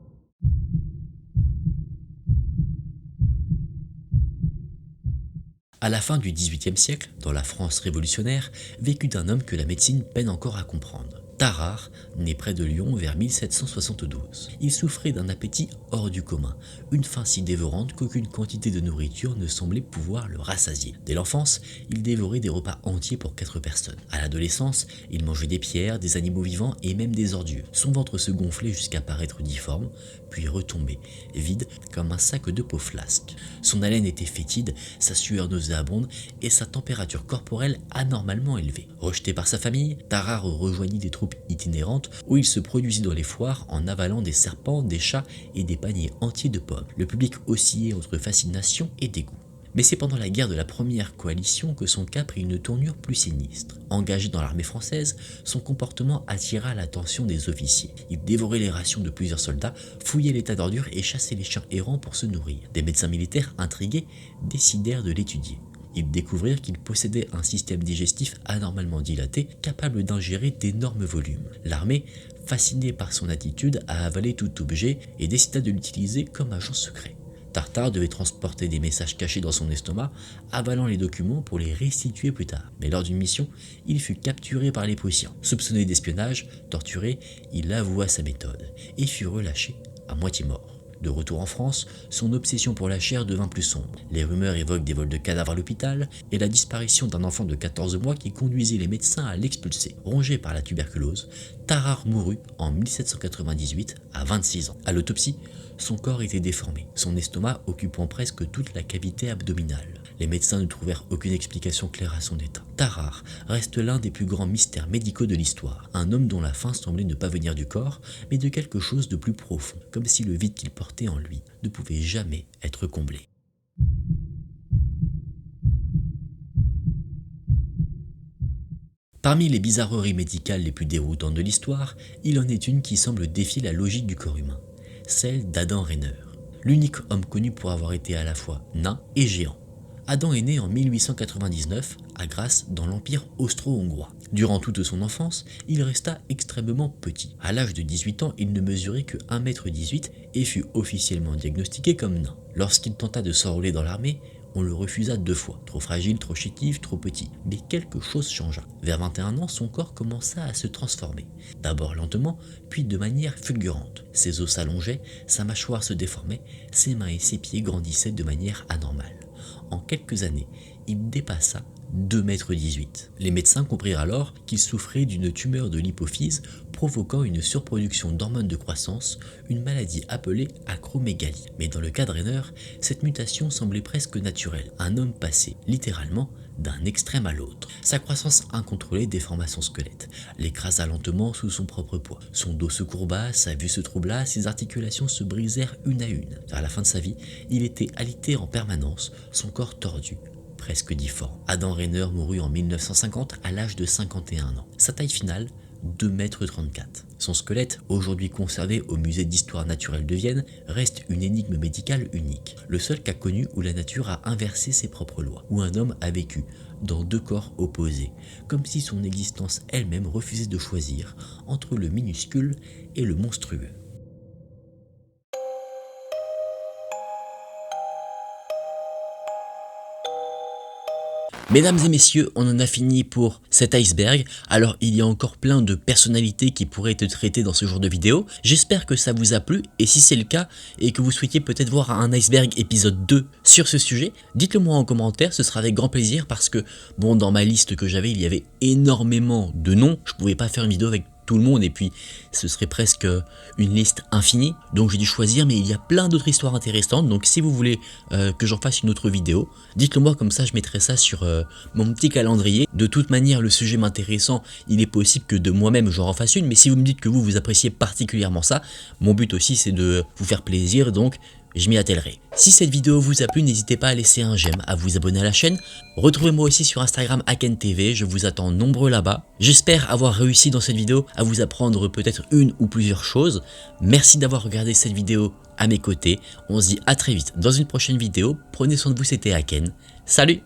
À la fin du XVIIIe siècle, dans la France révolutionnaire, vécut un homme que la médecine peine encore à comprendre. Tarare naît près de Lyon vers 1772. Il souffrait d'un appétit hors du commun, une faim si dévorante qu'aucune quantité de nourriture ne semblait pouvoir le rassasier. Dès l'enfance, il dévorait des repas entiers pour 4 personnes. À l'adolescence, il mangeait des pierres, des animaux vivants et même des ordures. Son ventre se gonflait jusqu'à paraître difforme, puis retombait, vide comme un sac de peau flasque. Son haleine était fétide, sa sueur nauséabonde et sa température corporelle anormalement élevée. Rejeté par sa famille, Tarare rejoignit des troupes itinérantes où il se produisit dans les foires en avalant des serpents, des chats et des paniers entiers de pommes. Le public oscillait entre fascination et dégoût. Mais c'est pendant la guerre de la première coalition que son cas prit une tournure plus sinistre. Engagé dans l'armée française, son comportement attira l'attention des officiers. Il dévorait les rations de plusieurs soldats, fouillait les tas d'ordures et chassait les chiens errants pour se nourrir. Des médecins militaires intrigués décidèrent de l'étudier. Ils découvrirent qu'il possédait un système digestif anormalement dilaté, capable d'ingérer d'énormes volumes. L'armée, fascinée par son attitude à avaler tout objet, et décida de l'utiliser comme agent secret. Tartare devait transporter des messages cachés dans son estomac, avalant les documents pour les restituer plus tard. Mais lors d'une mission, il fut capturé par les Prussiens. Soupçonné d'espionnage, torturé, il avoua sa méthode et fut relâché à moitié mort. De retour en France, son obsession pour la chair devint plus sombre. Les rumeurs évoquent des vols de cadavres à l'hôpital et la disparition d'un enfant de 14 mois qui conduisit les médecins à l'expulser. Rongé par la tuberculose, Tarare mourut en 1798 à 26 ans. À l'autopsie, son corps était déformé, son estomac occupant presque toute la cavité abdominale. Les médecins ne trouvèrent aucune explication claire à son état. Tarare reste l'un des plus grands mystères médicaux de l'histoire. Un homme dont la faim semblait ne pas venir du corps, mais de quelque chose de plus profond, comme si le vide qu'il portait en lui ne pouvait jamais être comblé. Parmi les bizarreries médicales les plus déroutantes de l'histoire, il en est une qui semble défier la logique du corps humain, celle d'Adam Rainer, l'unique homme connu pour avoir été à la fois nain et géant. Adam est né en 1899 à Grasse dans l'Empire austro-hongrois. Durant toute son enfance, il resta extrêmement petit. À l'âge de 18 ans, il ne mesurait que 1,18 m et fut officiellement diagnostiqué comme nain. Lorsqu'il tenta de s'enrôler dans l'armée, on le refusa 2 fois. Trop fragile, trop chétif, trop petit. Mais quelque chose changea. Vers 21 ans, son corps commença à se transformer. D'abord lentement, puis de manière fulgurante. Ses os s'allongeaient, sa mâchoire se déformait, ses mains et ses pieds grandissaient de manière anormale. En quelques années, il dépassa 2,18 m. Les médecins comprirent alors qu'il souffrait d'une tumeur de l'hypophyse provoquant une surproduction d'hormones de croissance, une maladie appelée acromégalie. Mais dans le cas de Rainer, cette mutation semblait presque naturelle. Un homme passé, littéralement, d'un extrême à l'autre. Sa croissance incontrôlée déforma son squelette, l'écrasa lentement sous son propre poids. Son dos se courba, sa vue se troubla, ses articulations se brisèrent une à une. Vers la fin de sa vie, il était alité en permanence, son corps tordu, presque difforme. Adam Rainer mourut en 1950 à l'âge de 51 ans. Sa taille finale, 2,34 m. Son squelette, aujourd'hui conservé au musée d'histoire naturelle de Vienne, reste une énigme médicale unique. Le seul cas connu où la nature a inversé ses propres lois, où un homme a vécu dans 2 corps opposés, comme si son existence elle-même refusait de choisir entre le minuscule et le monstrueux. Mesdames et messieurs, on en a fini pour cet iceberg. Alors il y a encore plein de personnalités qui pourraient être traitées dans ce genre de vidéo. J'espère que ça vous a plu et si c'est le cas et que vous souhaitiez peut-être voir un iceberg épisode 2 sur ce sujet, dites-le moi en commentaire, ce sera avec grand plaisir parce que bon, dans ma liste que j'avais, il y avait énormément de noms. Je pouvais pas faire une vidéo avec tout le monde et puis ce serait presque une liste infinie, donc j'ai dû choisir, mais il y a plein d'autres histoires intéressantes. Donc si vous voulez que j'en fasse une autre vidéo, dites-le moi, comme ça je mettrai ça sur mon petit calendrier. De toute manière, le sujet m'intéressant, il est possible que de moi-même j'en refasse une, mais si vous me dites que vous appréciez particulièrement ça, mon but aussi c'est de vous faire plaisir, donc je m'y attellerai. Si cette vidéo vous a plu, n'hésitez pas à laisser un j'aime, à vous abonner à la chaîne. Retrouvez-moi aussi sur Instagram AkenTV, je vous attends nombreux là-bas. J'espère avoir réussi dans cette vidéo à vous apprendre peut-être une ou plusieurs choses. Merci d'avoir regardé cette vidéo à mes côtés. On se dit à très vite dans une prochaine vidéo. Prenez soin de vous, c'était Aken. Salut!